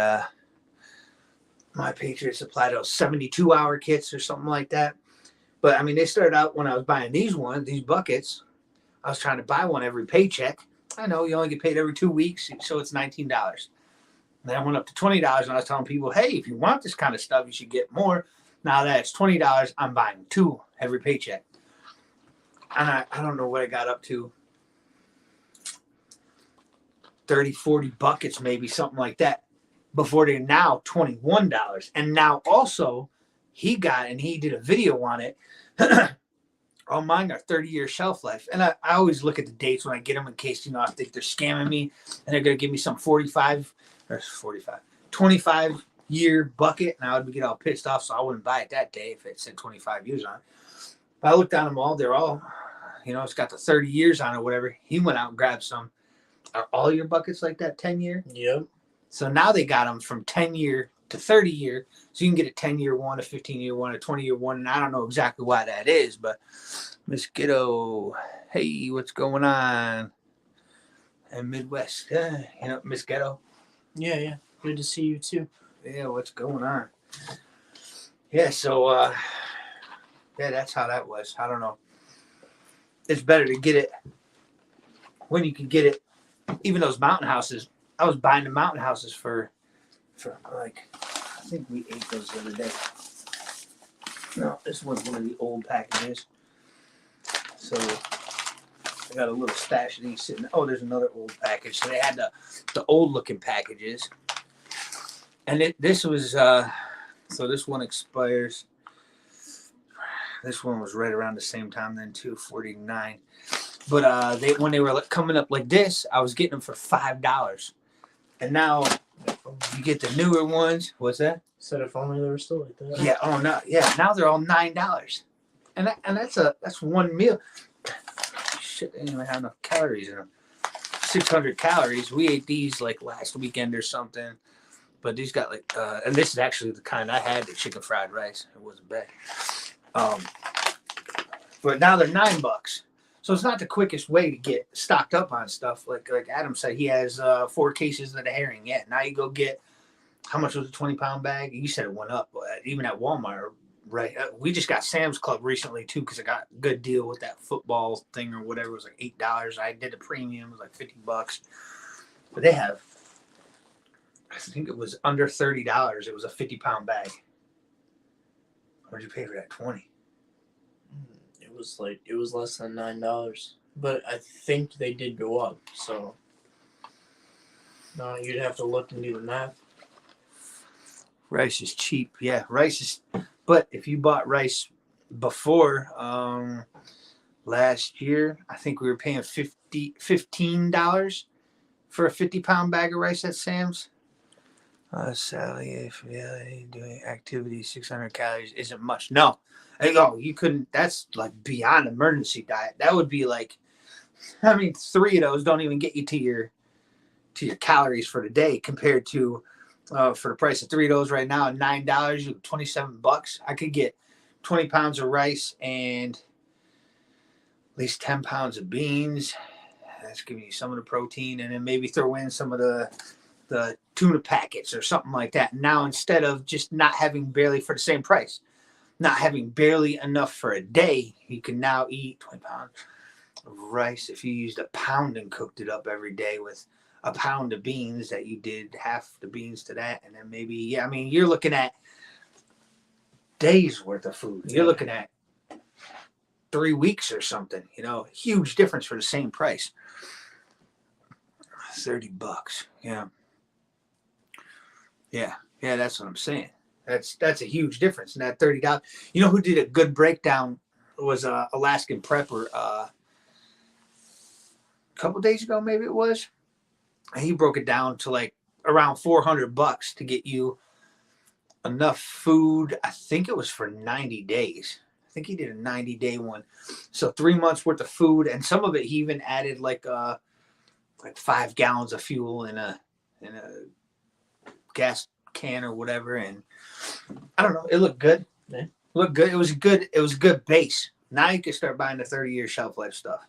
My Patriot Supply, those 72-hour kits or something like that. But, I mean, they started out when I was buying these buckets. I was trying to buy one every paycheck. I know you only get paid every 2 weeks, so it's $19. Then I went up to $20, and I was telling people, hey, if you want this kind of stuff, you should get more. Now that it's $20, I'm buying 2 every paycheck. And I don't know what I got up to. 30, 40 buckets, maybe something like that. Before they're now $21. And now also, he did a video on it. All mine are 30-year shelf life. And I always look at the dates when I get them in case, I think they're scamming me and they're going to give me some 25-year bucket. And I would get all pissed off, so I wouldn't buy it that day if it said 25 years on it. But I looked at them all. They're all, it's got the 30 years on it or whatever. He went out and grabbed some. Are all your buckets like that 10-year?
Yep. So
now they got them from 10-year to 30-year. So you can get a 10-year one, a 15-year one, a 20-year one. And I don't know exactly why that is, but Miss Ghetto, hey, what's going on? And Midwest, Miss Ghetto.
Yeah. Good to see you too.
Yeah, what's going on? Yeah, so, that's how that was. I don't know. It's better to get it when you can get it. Even those Mountain Houses, I was buying the Mountain Houses for like, I think we ate those the other day. No, this one's one of the old packages. So I got a little stash of these sitting. Oh, there's another old package. So they had the old looking packages. And this was, so this one expires. This one was right around the same time then too, 49. But when they were coming up like this, I was getting them for $5. And now you get the newer ones. What's that?
Said if only they were still like that.
Yeah. Oh no. Yeah. Now they're all $9. And that's one meal. Shit, they didn't even have enough calories in them. 600 calories. We ate these like last weekend or something. But these got like, and this is actually the kind I had, the chicken fried rice. It wasn't bad. But now they're $9. So it's not the quickest way to get stocked up on stuff. Like Adam said, he has 4 cases of the herring. Yeah, now you go get, how much was a 20-pound bag? You said it went up, even at Walmart, right? We just got Sam's Club recently too because I got a good deal with that football thing or whatever. It was like $8. I did the premium, it was like $50. But they have, I think it was under $30. It was a 50-pound bag. What did you pay for that? 20?
It was less than $9, but I think they did go up. So no, you'd have to look and do the math.
Rice is cheap, yeah. Rice is, but if you bought rice before last year, I think we were paying $15 for a 50-pound bag of rice at Sam's. Sally, doing activity 600 calories isn't much. No. You couldn't. That's like beyond emergency diet. That would be like, 3 of those don't even get you to your calories for the day compared to for the price of 3 of those right now at $9, you $27. I could get 20 pounds of rice and at least 10 pounds of beans. That's giving you some of the protein, and then maybe throw in some of the tuna packets or something like that. Now, instead of just not having barely for the same price, not having barely enough for a day, you can now eat 20 pounds of rice. If you used a pound and cooked it up every day with a pound of beans, that you did half the beans to that, and then maybe, you're looking at days worth of food. You're looking at 3 weeks or something, huge difference for the same price. $30. Yeah, that's what I'm saying. That's a huge difference in that $30. You know who did a good breakdown was Alaskan Prepper a couple days ago, maybe it was. And he broke it down to like around $400 to get you enough food. I think it was for 90 days. I think he did a 90-day one. So 3 months worth of food, and some of it he even added like 5 gallons of fuel in a gas can or whatever, and I don't know, it looked good.
Yeah.
Looked good. It was a good base. Now you can start buying the 30-year shelf life stuff.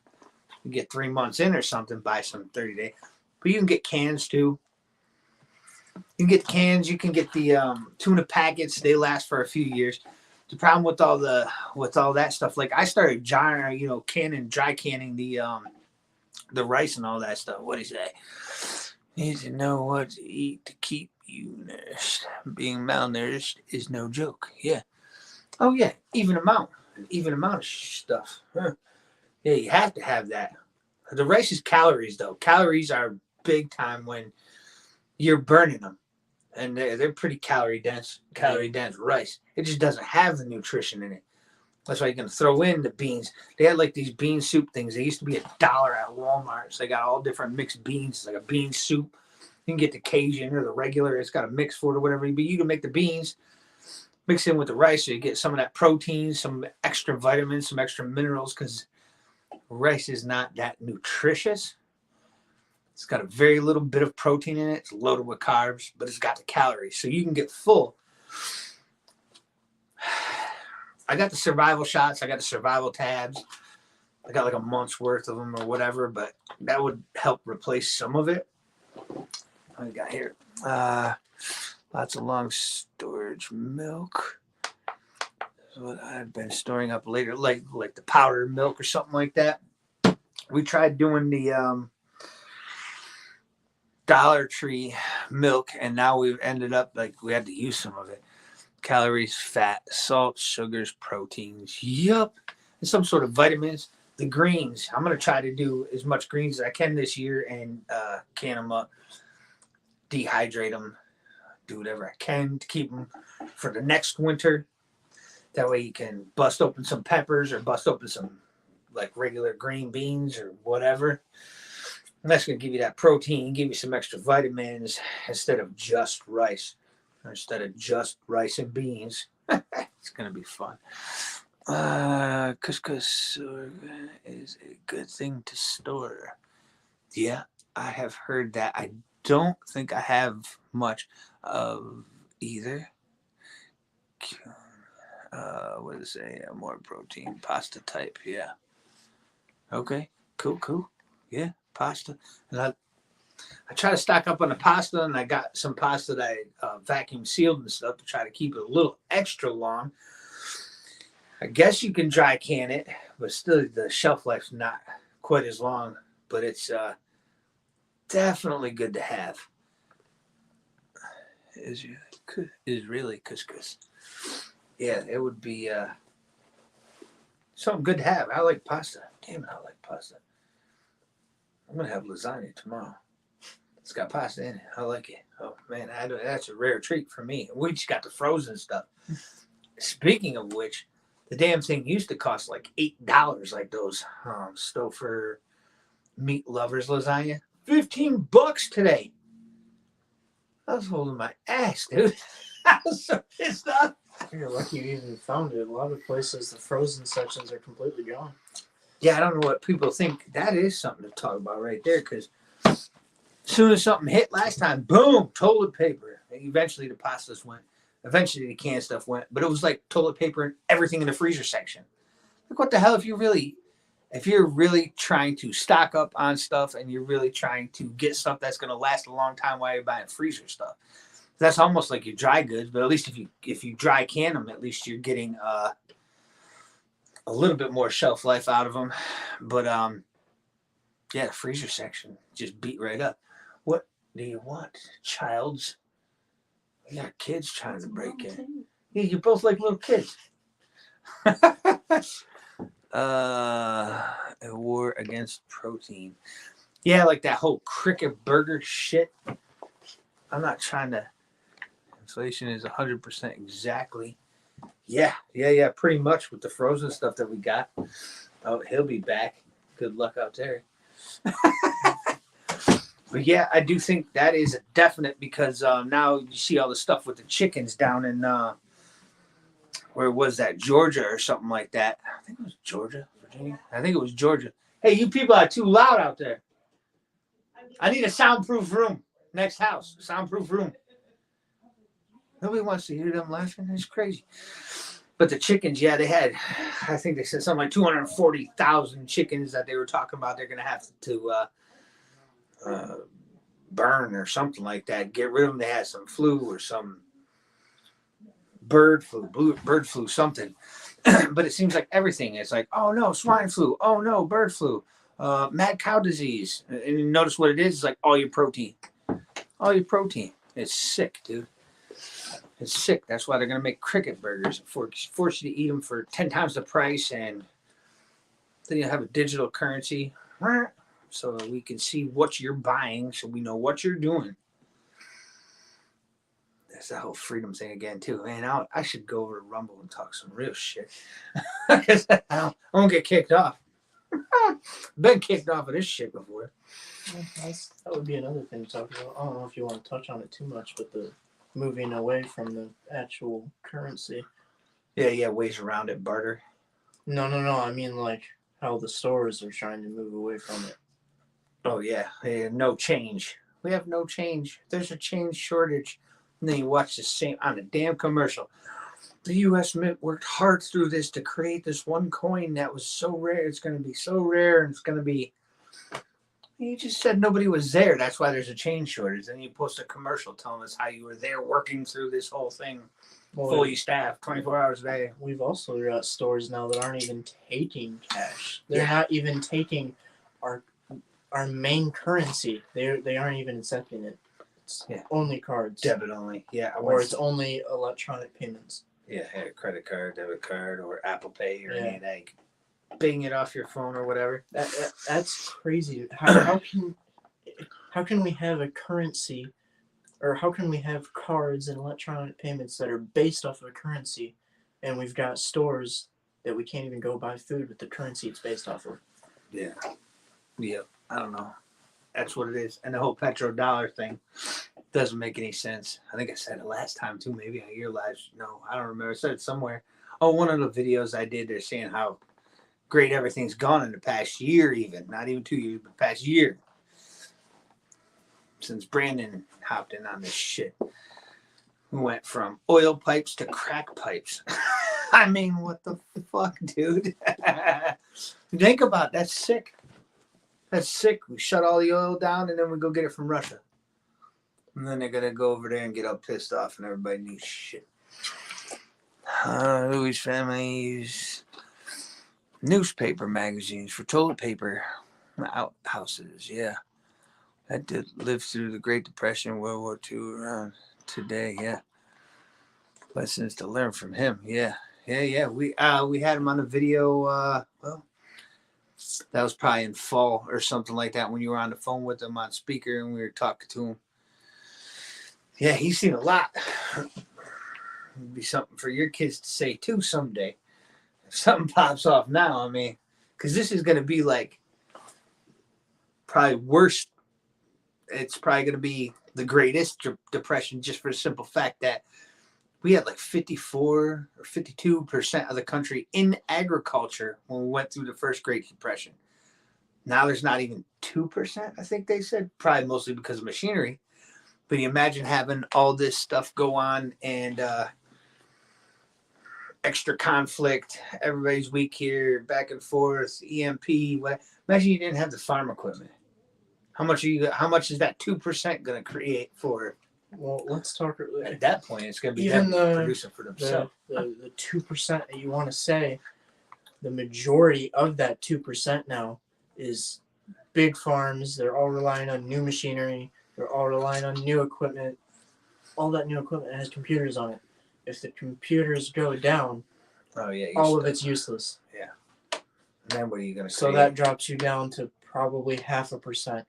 You get 3 months in or something, buy some 30-day. But you can get cans too. You can get cans, you can get the tuna packets, they last for a few years. The problem with all that stuff, like I started dry canning the rice and all that stuff. What is that? Need to know what to eat to keep you nourished. Being malnourished is no joke. Yeah. Oh yeah, even amount of stuff. Huh. Yeah, you have to have that. The rice is calories though. Calories are big time when you're burning them, and they're pretty calorie dense rice. It just doesn't have the nutrition in it. That's why you're going to throw in the beans. They had like these bean soup things. They used to be $1 at Walmart. So they got all different mixed beans. It's like a bean soup. You can get the Cajun or the regular. It's got a mix for it or whatever. But you can make the beans, mix in with the rice. So you get some of that protein, some extra vitamins, some extra minerals, because rice is not that nutritious. It's got a very little bit of protein in it. It's loaded with carbs, but it's got the calories. So you can get full. I got the survival shots. I got the survival tabs. I got like a month's worth of them or whatever, but that would help replace some of it. What I got here? Lots of long storage milk. That's what I've been storing up later, like the powdered milk or something like that. We tried doing the Dollar Tree milk, and now we've ended up like we had to use some of it. calories, fat, salt, sugars, proteins. Yup. And some sort of vitamins. The greens. I'm going to try to do as much greens as I can this year and can them up, dehydrate them, do whatever I can to keep them for the next winter. That way you can bust open some peppers or bust open some like regular green beans or whatever. And that's going to give you that protein, give you some extra vitamins instead of just rice. Or instead of just rice and beans. It's going to be fun. Couscous is a good thing to store. Yeah, I have heard that. I don't think I have much of either. What does it say? More protein, pasta type. Yeah. Okay. Cool. Yeah, pasta. And I try to stock up on the pasta, and I got some pasta that I vacuum sealed and stuff to try to keep it a little extra long. I guess you can dry can it, but still the shelf life's not quite as long. But it's definitely good to have. Is really couscous. Yeah, it would be something good to have. I like pasta. Damn it, I like pasta. I'm going to have lasagna tomorrow. It's got pasta in it. I like it. Oh, man, that's a rare treat for me. We just got the frozen stuff. Speaking of which, the damn thing used to cost like $8, like those Stouffer meat lovers lasagna. $15 today. I was holding my ass, dude. I was so pissed off.
You're lucky you even found it. A lot of places, the frozen sections are completely gone.
Yeah, I don't know what people think. That is something to talk about right there, because as soon as something hit last time, boom, toilet paper. And eventually the pastas went. Eventually the canned stuff went. But it was like toilet paper and everything in the freezer section. Like, what the hell, if you're really trying to stock up on stuff and you're really trying to get stuff that's going to last a long time while you're buying freezer stuff. That's almost like your dry goods, but at least if you dry can them, at least you're getting a little bit more shelf life out of them. But yeah, the freezer section just beat right up. What do you want, childs? You got kids trying to break in. Yeah, you both like little kids. A war against protein. Yeah, like that whole cricket burger shit. I'm not trying to. Inflation is 100% exactly. Yeah, pretty much with the frozen stuff that we got. Oh, he'll be back. Good luck out there. But yeah, I do think that is a definite, because now you see all the stuff with the chickens down in, where was that, Georgia or something like that. I think it was Georgia, Virginia. I think it was Georgia. Hey, you people are too loud out there. I need a soundproof room. Next house, soundproof room. Nobody wants to hear them laughing. It's crazy. But the chickens, yeah, they had, I think they said something like 240,000 chickens that they were talking about they're going to have to burn or something like that. Get rid of them. They had some flu or some bird flu, something. But it seems like everything is like, oh no, swine flu. Oh no, bird flu. Mad cow disease. And you notice what it is? It's like all your protein. All your protein. It's sick, dude. It's sick. That's why they're going to make cricket burgers and force you to eat them for 10 times the price. And then you'll have a digital currency so we can see what you're buying, so we know what you're doing. That's the whole freedom thing again, too. Man, I should go over to Rumble and talk some real shit. Because I won't get kicked off. Been kicked off of this shit before.
That would be another thing to talk about. I don't know if you want to touch on it too much, but the moving away from the actual currency.
Yeah, ways around it, barter.
No. I mean, like, how the stores are trying to move away from it.
Oh, yeah. No change. We have no change. There's a change shortage. And then you watch the same on a damn commercial. The U.S. Mint worked hard through this to create this one coin that was so rare. It's going to be so rare, and it's going to be. You just said nobody was there. That's why there's a change shortage. Then you post a commercial telling us how you were there working through this whole thing, fully staffed, 24 hours a day.
We've also got stores now that aren't even taking cash. They're not even taking our main currency. They aren't even accepting it. It's
Yeah.
only cards.
Debit only. Yeah.
Or it's only electronic payments.
Yeah, credit card, debit card, or Apple Pay, or
Yeah.
any of that. Bang it off your phone or whatever.
That's crazy. How can we have a currency, or how can we have cards and electronic payments that are based off of a currency, and we've got stores that we can't even go buy food with the currency it's based off of?
Yeah. I don't know. That's what it is. And the whole petrodollar thing doesn't make any sense. I think I said it last time too, maybe on your live. No, I don't remember. I said it somewhere. Oh, one of the videos I did, they're saying how great everything's gone in the past year, even not even 2 years, but past year. Since Brandon hopped in on this shit. We went from oil pipes to crack pipes. I mean, what the fuck, dude? Think about it. That's sick. That's sick. We shut all the oil down and then we go get it from Russia. And then they're going to go over there and get all pissed off and everybody knew shit. Louis family used newspaper magazines for toilet paper outhouses. Yeah. That did live through the Great Depression, World War II around today. Yeah. Lessons to learn from him. Yeah. We had him on a video. Well, that was probably in fall or something like that when you were on the phone with him on speaker and we were talking to him. Yeah, he's seen a lot. It'd be something for your kids to say too someday. If something pops off now, I mean, because this is going to be like probably worse. It's probably going to be the greatest depression just for the simple fact that we had like 54 or 52% of the country in agriculture when we went through the first Great Depression. Now there's not even 2%, I think they said, probably mostly because of machinery. But you imagine having all this stuff go on and extra conflict, everybody's weak here, back and forth, EMP. Imagine you didn't have the farm equipment. How much is that 2% going to create for?
Well, let's talk.
At that point, it's going to be
even
them producing for themselves.
The 2% that you want to say, the majority of that 2% now is big farms. They're all relying on new machinery. They're all relying on new equipment. All that new equipment has computers on it. If the computers go down, all of it's useless.
Yeah. And then what are you going to say?
So that drops you down to probably 0.5%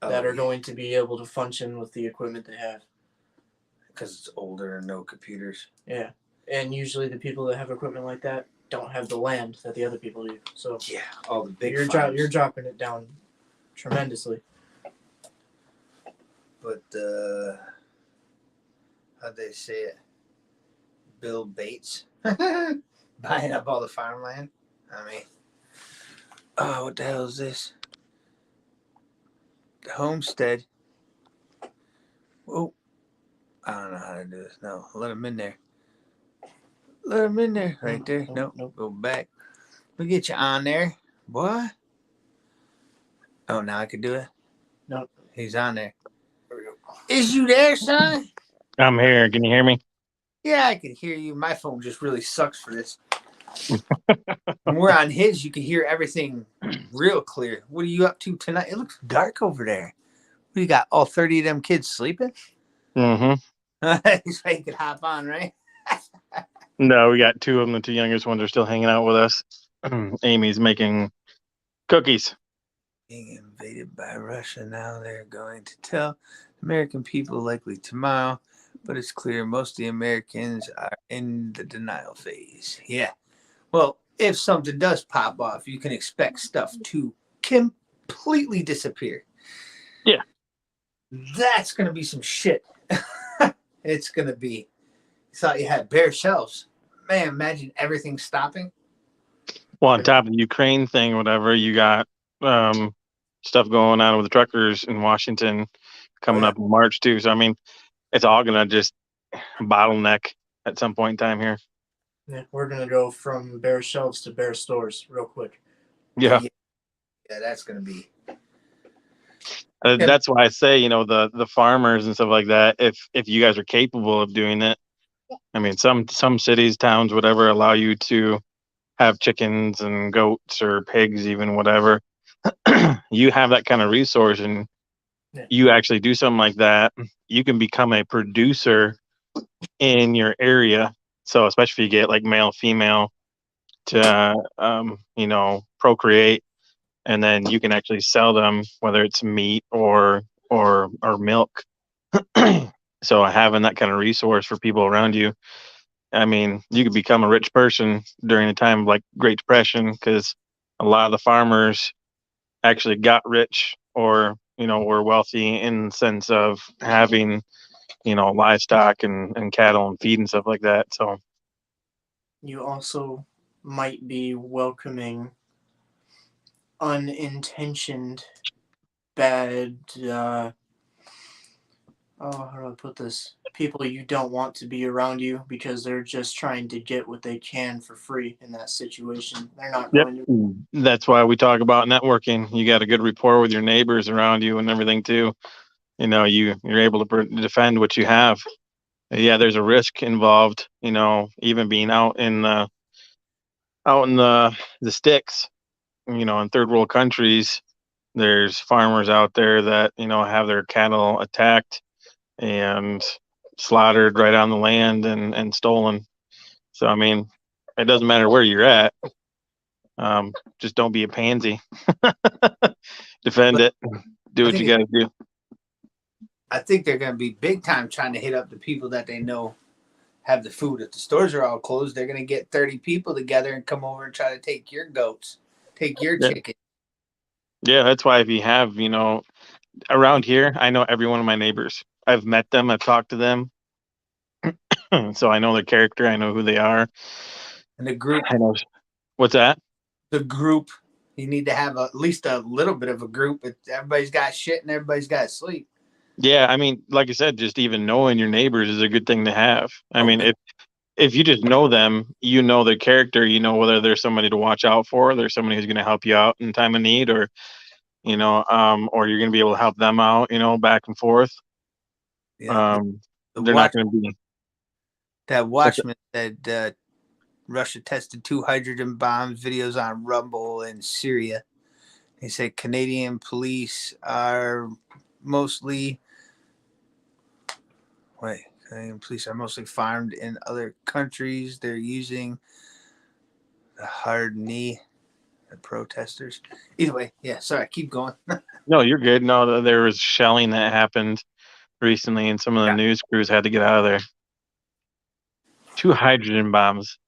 that are going to be able to function with the equipment they have.
Because it's older and no computers.
Yeah. And usually the people that have equipment like that don't have the land that the other people do. So
yeah, all the big
you're dropping it down tremendously.
But how'd they say it? Bill Bates buying up all the farmland. I mean, oh, what the hell is this? The homestead. Oh, I don't know how to do this. No, let him in there. Let him in there. Right there. Nope. Go back. We'll get you on there. What? Oh, now I can do it?
Nope.
He's on there. There we go. Is you there, son?
I'm here. Can you hear me?
Yeah, I can hear you. My phone just really sucks for this. When we're on his, you can hear everything real clear. What are you up to tonight? It looks dark over there. What, you got all 30 of them kids sleeping?
Mm-hmm.
So you could hop on, right?
No, we got two of them. The two youngest ones are still hanging out with us. Amy's making cookies.
Being invaded by Russia now, they're going to tell American people likely tomorrow, but it's clear most of the Americans are in the denial phase. Yeah. Well, if something does pop off, you can expect stuff to completely disappear.
Yeah.
That's going to be some shit. It's going to be. You thought you had bare shelves. Man, imagine everything stopping.
Well, on top of the Ukraine thing, whatever, you got stuff going on with the truckers in Washington coming up in March, too. So, I mean, it's all going to just bottleneck at some point in time here.
Yeah, we're going to go from bare shelves to bare stores real quick.
Yeah.
Yeah, that's going to be.
That's why I say, the farmers and stuff like that, if you guys are capable of doing it, I mean, some cities, towns, whatever, allow you to have chickens and goats or pigs, even whatever. You have that kind of resource and
Yeah.
you actually do something like that, you can become a producer in your area. So especially if you get like male, female to, procreate, and then you can actually sell them, whether it's meat or milk. So having that kind of resource for people around you, I mean, you could become a rich person during the time of like Great Depression, because a lot of the farmers actually got rich, or were wealthy in the sense of having livestock and cattle and feed and stuff like that. So
You also might be welcoming unintentioned bad how do I put this? People you don't want to be around you because they're just trying to get what they can for free in that situation. They're not
yep,
going to.
that's why we talk about networking. You got a good rapport with your neighbors around you and everything too. You're able to defend what you have. Yeah, there's a risk involved, even being out in the sticks, in third world countries. There's farmers out there that have their cattle attacked and slaughtered right on the land and stolen. So I mean, it doesn't matter where you're at. Just don't be a pansy. Defend
But
it. Do
I
what you
think
got to do.
I think they're going to be big time trying to hit up the people that they know have the food. If the stores are all closed, they're going to get 30 people together and come over and try to take your goats, take your
Yeah,
chicken.
yeah. That's why if you have, around here, I know every one of my neighbors. I've met them. I've talked to them. So I know their character. I know who they are.
And the group,
I know. What's that?
the group, you need to have at least a little bit of a group. If everybody's got shit and everybody's got sleep.
Yeah, I mean, like I said, just even knowing your neighbors is a good thing to have. I
Oh,
mean, if you just know them, you know their character, you know whether there's somebody to watch out for, there's somebody who's going to help you out in time of need, or you're going to be able to help them out, back and forth.
yeah.
Um,
The
they're not
watch
going to be.
that
What's it?
watchman said Russia tested 2 hydrogen bombs. Videos on Rumble in Syria. He said Canadian police are mostly Canadian police are mostly farmed in other countries. They're using the hard knee. The protesters. Either way, yeah. Sorry, keep going.
No, you're good. No, there was shelling that happened recently, and some of the
Yeah,
news crews had to get out of there. 2 hydrogen bombs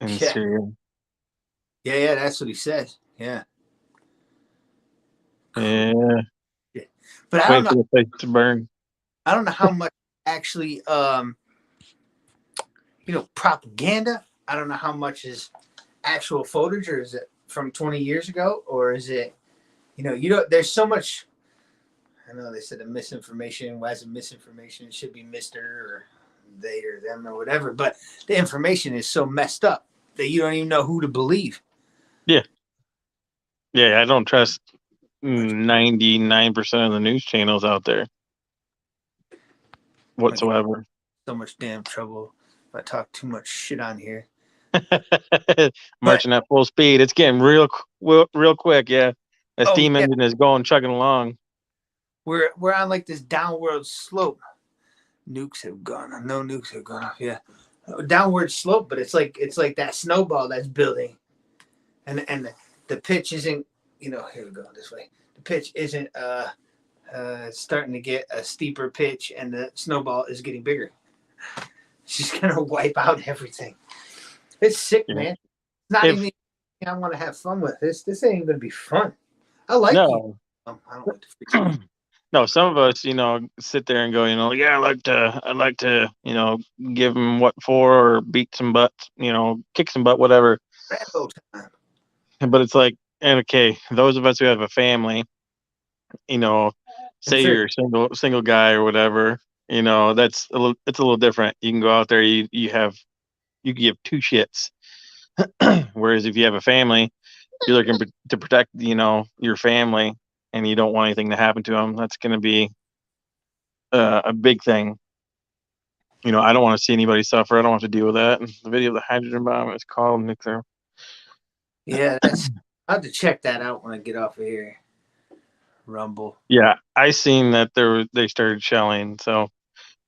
in
yeah,
Syria.
yeah. That's what he says. Yeah,
Yeah,
yeah. But I don't
wait
know.
for the place to burn.
I don't know how much actually, propaganda. I don't know how much is actual footage, or is it from 20 years ago, or is it, there's so much. I know they said the misinformation. Why is it misinformation? It should be Mister or they or them or whatever. But the information is so messed up that you don't even know who to believe.
Yeah, yeah. I don't trust 99% of the news channels out there
I get
whatsoever.
so much damn trouble if I talk too much shit on here. But
Marching at full speed. It's getting real quick. Yeah, the
oh
steam
yeah,
engine is going chugging along.
we're on like this downward slope. Nukes have gone off. No nukes have gone off. Yeah, downward slope, but it's like that snowball that's building, and the pitch isn't. Here we go this way. The pitch isn't starting to get a steeper pitch, and the snowball is getting bigger. She's gonna wipe out everything. It's sick,
Yeah.
man. It's not
If
even. I want to have fun with this. This ain't gonna be fun. I like you.
no,
I don't like the free speech.
no, some of us, sit there and go, yeah, I'd like to, give them what for, or beat some butt, kick some butt, whatever.
Rambo time.
But it's like, and okay, those of us who have a family, you know,
And
say
fair.
you're a single guy or whatever, it's a little different. You can go out there, you can give two shits. Whereas if you have a family, you're looking to protect, your family, and you don't want anything to happen to them. That's going to be a big thing. I don't want to see anybody suffer. I don't want to deal with that. And the video of the hydrogen bomb is called
Yeah, I'll have to check that out when I get off of here. Rumble.
Yeah, I seen that they started shelling. So,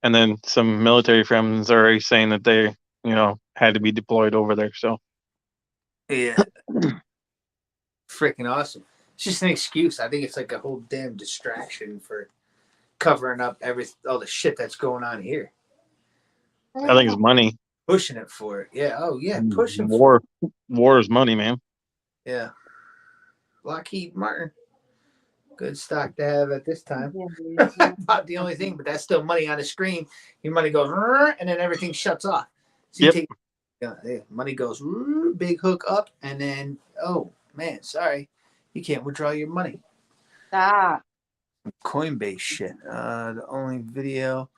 and then some military friends are already saying that they, had to be deployed over there. So,
Yeah, freaking awesome. It's just an excuse. I think it's like a whole damn distraction for covering up all the shit that's going on here.
I think it's money.
Pushing it for it. Yeah. Oh yeah, pushing for
War,
it.
war is money, man.
Yeah. Lockheed Martin. Good stock to have at this time. About the only thing, but that's still money on the screen. Your money goes and then everything shuts off. So you take money goes big hook up, and then oh man, sorry, you can't withdraw your money.
Stop.
Coinbase shit. The only video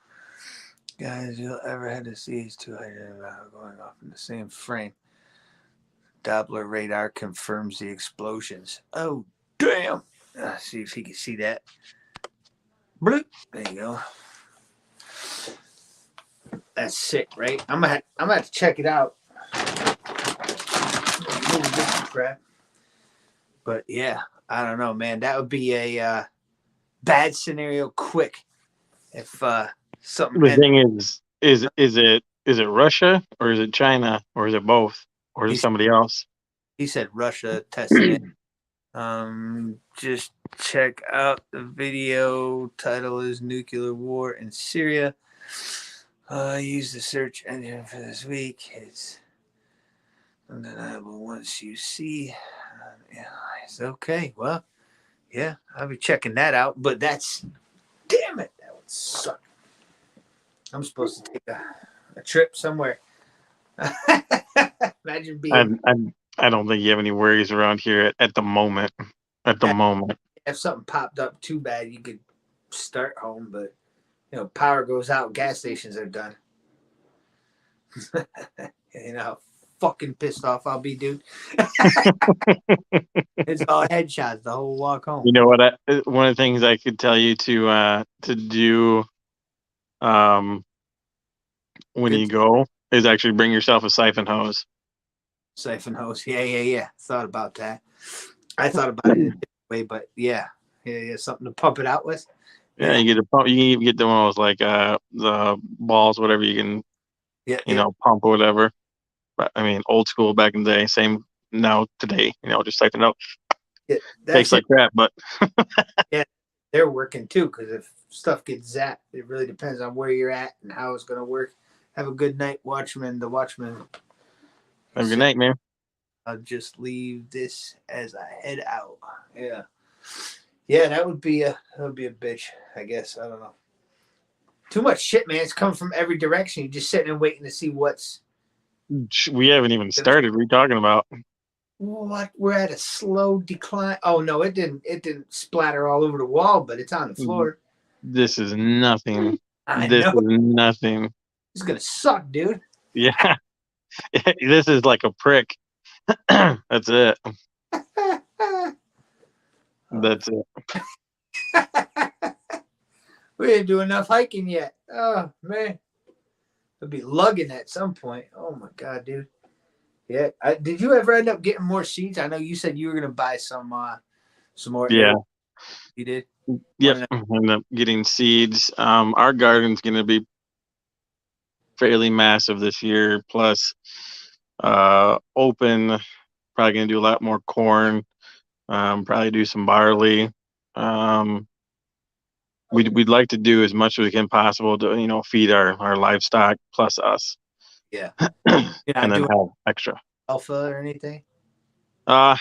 guys you'll ever had to see is 200 going off in the same frame. Doppler radar confirms the explosions. Oh damn! See if he can see that. Bloop. There you go. That's sick, right? I'm gonna have to check it out. Crap. But yeah, I don't know, man. That would be a bad scenario quick if something.
The thing is it Russia or is it China or is it both or is it somebody else?
He said Russia testing it. Just check out the video. Title is Nuclear War in Syria. Use the search engine for this week. It's undeniable once you see. It's okay. Well, yeah, I'll be checking that out. But that's, damn it, that would suck. I'm supposed to take a trip somewhere. Imagine being.
I don't think you have any worries around here at the moment. At the moment,
if something popped up too bad, you could start home, but power goes out, gas stations are done. You know how fucking pissed off I'll be, dude. It's all headshots the whole walk home.
You know what? One of the things I could tell you to do, when you go is actually bring yourself a siphon hose.
Siphon hose, yeah. Thought about that. I thought about it in a different way, but yeah, something to pump it out with.
Yeah, you get a pump. You can even get the one with like the balls, whatever you can, pump or whatever. But I mean, old school back in the day, same now today. Just siphon out.
Yeah,
tastes like crap, but
yeah, they're working too. Because if stuff gets zapped, it really depends on where you're at and how it's going to work. Have a good night, Watchman. The Watchman.
Have a good night, man.
I'll just leave this as I head out. Yeah, that would be a bitch, I guess. I don't know. Too much shit, man. It's coming from every direction. You're just sitting and waiting to see what's.
We haven't even started. What are you talking about?
What? We're at a slow decline. Oh no, it didn't splatter all over the wall, but it's on the floor.
This is nothing.
This
is nothing.
It's gonna suck, dude.
Yeah. This is like a prick. That's it. That's it.
We didn't do enough hiking yet. Oh man, we'll be lugging at some point. Oh my god, dude. Yeah. Did you ever end up getting more seeds? I know you said you were gonna buy some more.
Yeah.
You did.
Yep. End up getting seeds. Our garden's gonna be fairly massive this year. Plus, open. Probably gonna do a lot more corn. Probably do some barley. We'd like to do as much as we can possible to feed our livestock plus us.
Yeah.
And then have extra
alpha or anything.
I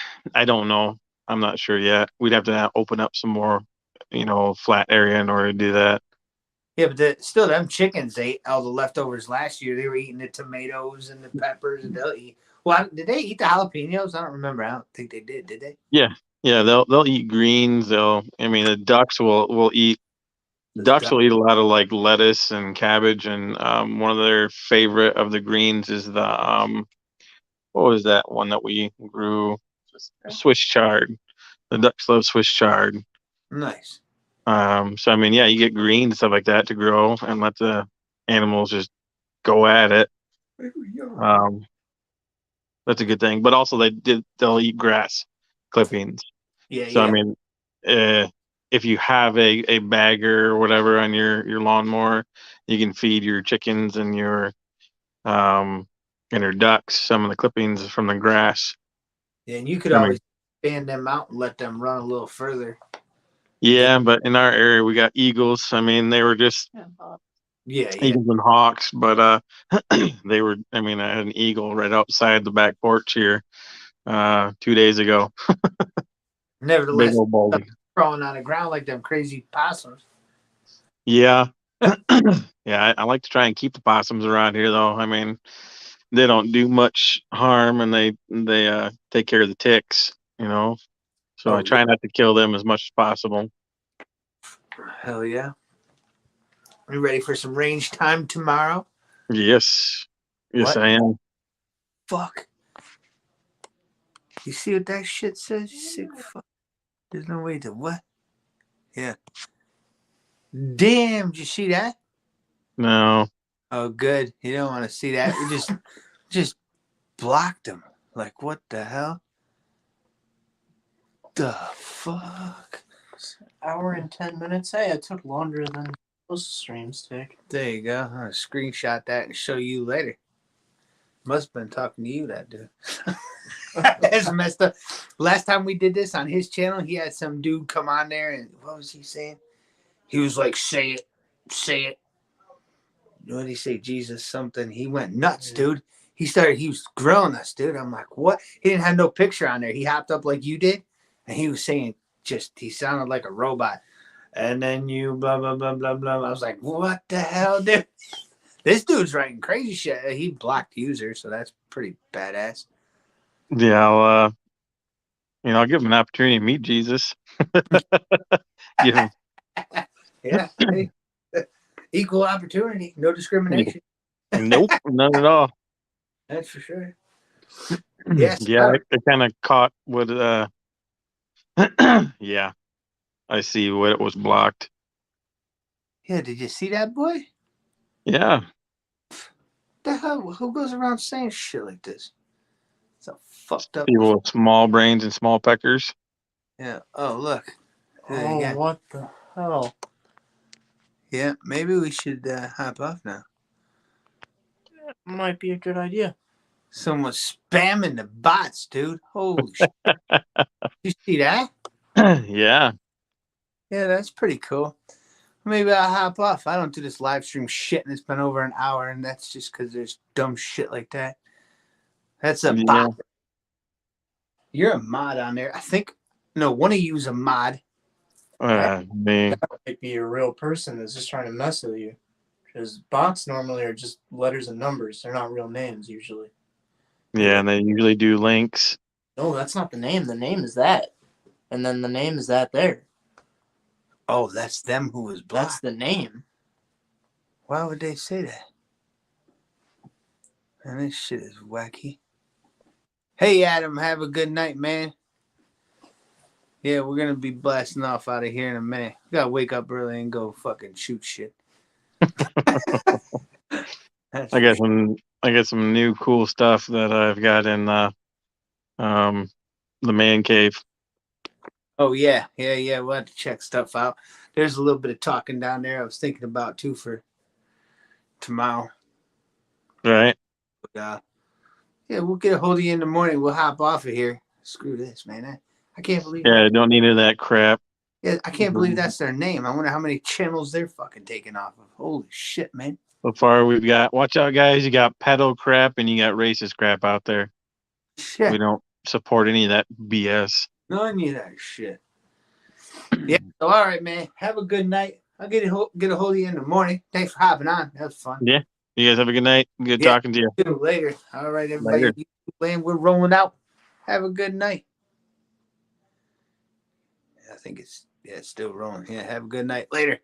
don't know. I'm not sure yet. We'd have to open up some more, flat area in order to do that.
Yeah, but still, them chickens ate all the leftovers last year. They were eating the tomatoes and the peppers, and they'll eat. Well, did they eat the jalapenos? I don't remember. I don't think they did. Did they?
Yeah. They'll eat greens. The ducks will eat. Ducks will eat a lot of like lettuce and cabbage, and one of their favorite of the greens is the what was that one that we grew? Swiss chard. The ducks love Swiss chard.
Nice.
So you get greens and stuff like that to grow and let the animals just go at it. That's a good thing. But also they'll eat grass clippings.
Yeah.
So if you have a bagger or whatever on your lawnmower, you can feed your chickens and your ducks some of the clippings from the grass.
Yeah, and you could
I mean,
always fan them out and let them run a little further.
yeah, but in our area we got eagles. I mean, they were just
Yeah,
eagles and hawks, but they were. I mean, I had an eagle right outside the back porch here 2 days ago. Big
Nevertheless,
old baldy.
crawling on the ground like them crazy possums.
Yeah. Yeah, I like to try and keep the possums around here, though. I mean, they don't do much harm, and they take care of the ticks, you know. So I
Oh,
try not to kill them as much as possible.
hell yeah. Are you ready for some range time tomorrow?
Yes, yes,
What?
I am.
Fuck. You see what that shit says? You sick fuck. There's no way to what? Yeah. Damn, did you see that?
No,
Oh, good. You don't want to see that. We just blocked him. Like, what the hell? The fuck?
Hour and 10 minutes. Hey, it took longer than most streams take.
There you go. I'm gonna screenshot that and show you later. Must have been talking to you, that dude. That's messed up. Last time we did this on his channel, he had some dude come on there and what was he saying? He was like, say it, say it. What did he say? Jesus something. He went nuts, dude. He was grilling us, dude. I'm like, what? He didn't have no picture on there. He hopped up like you did, and he was saying he sounded like a robot. And then you blah blah blah blah blah. I was like, what the hell, dude? This dude's writing crazy shit. He blocked users, so that's pretty badass.
yeah, I'll give him an opportunity to meet Jesus. Give him,
Yeah. Hey. Equal opportunity, no discrimination.
nope, none at all.
That's for sure. Yes.
Yeah, I kind of caught what. Yeah, I see what it was blocked.
Yeah, did you see that boy?
Yeah,
The hell? Who goes around saying shit like this? It's a fucked up.
people with small brains and small peckers.
Yeah. Oh, look.
Oh, what the hell?
Yeah, maybe we should hop off now.
Might be a good idea.
Someone's spamming the bots, dude. Holy shit. You see that?
Yeah.
Yeah, that's pretty cool. Maybe I'll hop off. I don't do this live stream shit, and it's been over an hour, and that's just because there's dumb shit like that. That's a bot. You're a mod on there. I think, no, one of you's a mod.
Me.
That might be a real person that's just trying to mess with you. Because bots normally are just letters and numbers. They're not real names usually.
Yeah, and they usually do links.
No, that's not the name. The name is that. And then the name is that there.
Oh, that's them who was blocked.
That's the name.
Why would they say that? Man, this shit is wacky. Hey, Adam, have a good night, man. Yeah, we're going to be blasting off out of here in a minute. We got to wake up early and go fucking shoot shit.
I got some new cool stuff that I've got in the man cave.
Oh, yeah. We'll have to check stuff out. There's a little bit of talking down there I was thinking about, too, for tomorrow.
Right.
But, yeah, we'll get a hold of you in the morning. We'll hop off of here. Screw this, man. I can't believe
Yeah, I don't need any of that crap.
Yeah, I can't believe that's their name. I wonder how many channels they're fucking taking off of. Holy shit, man.
So far, we've got, watch out, guys. You got pedal crap and you got racist crap out there.
Shit.
We don't support any of that BS.
None of that shit. Yeah. So, all right, man. Have a good night. I'll get a hold of you in the morning. Thanks for hopping on. That was fun.
Yeah. You guys have a good night. Good talking to you.
See you later. All right, everybody. Later. We're rolling out. Have a good night. I think it's still rolling. Yeah. Have a good night. Later.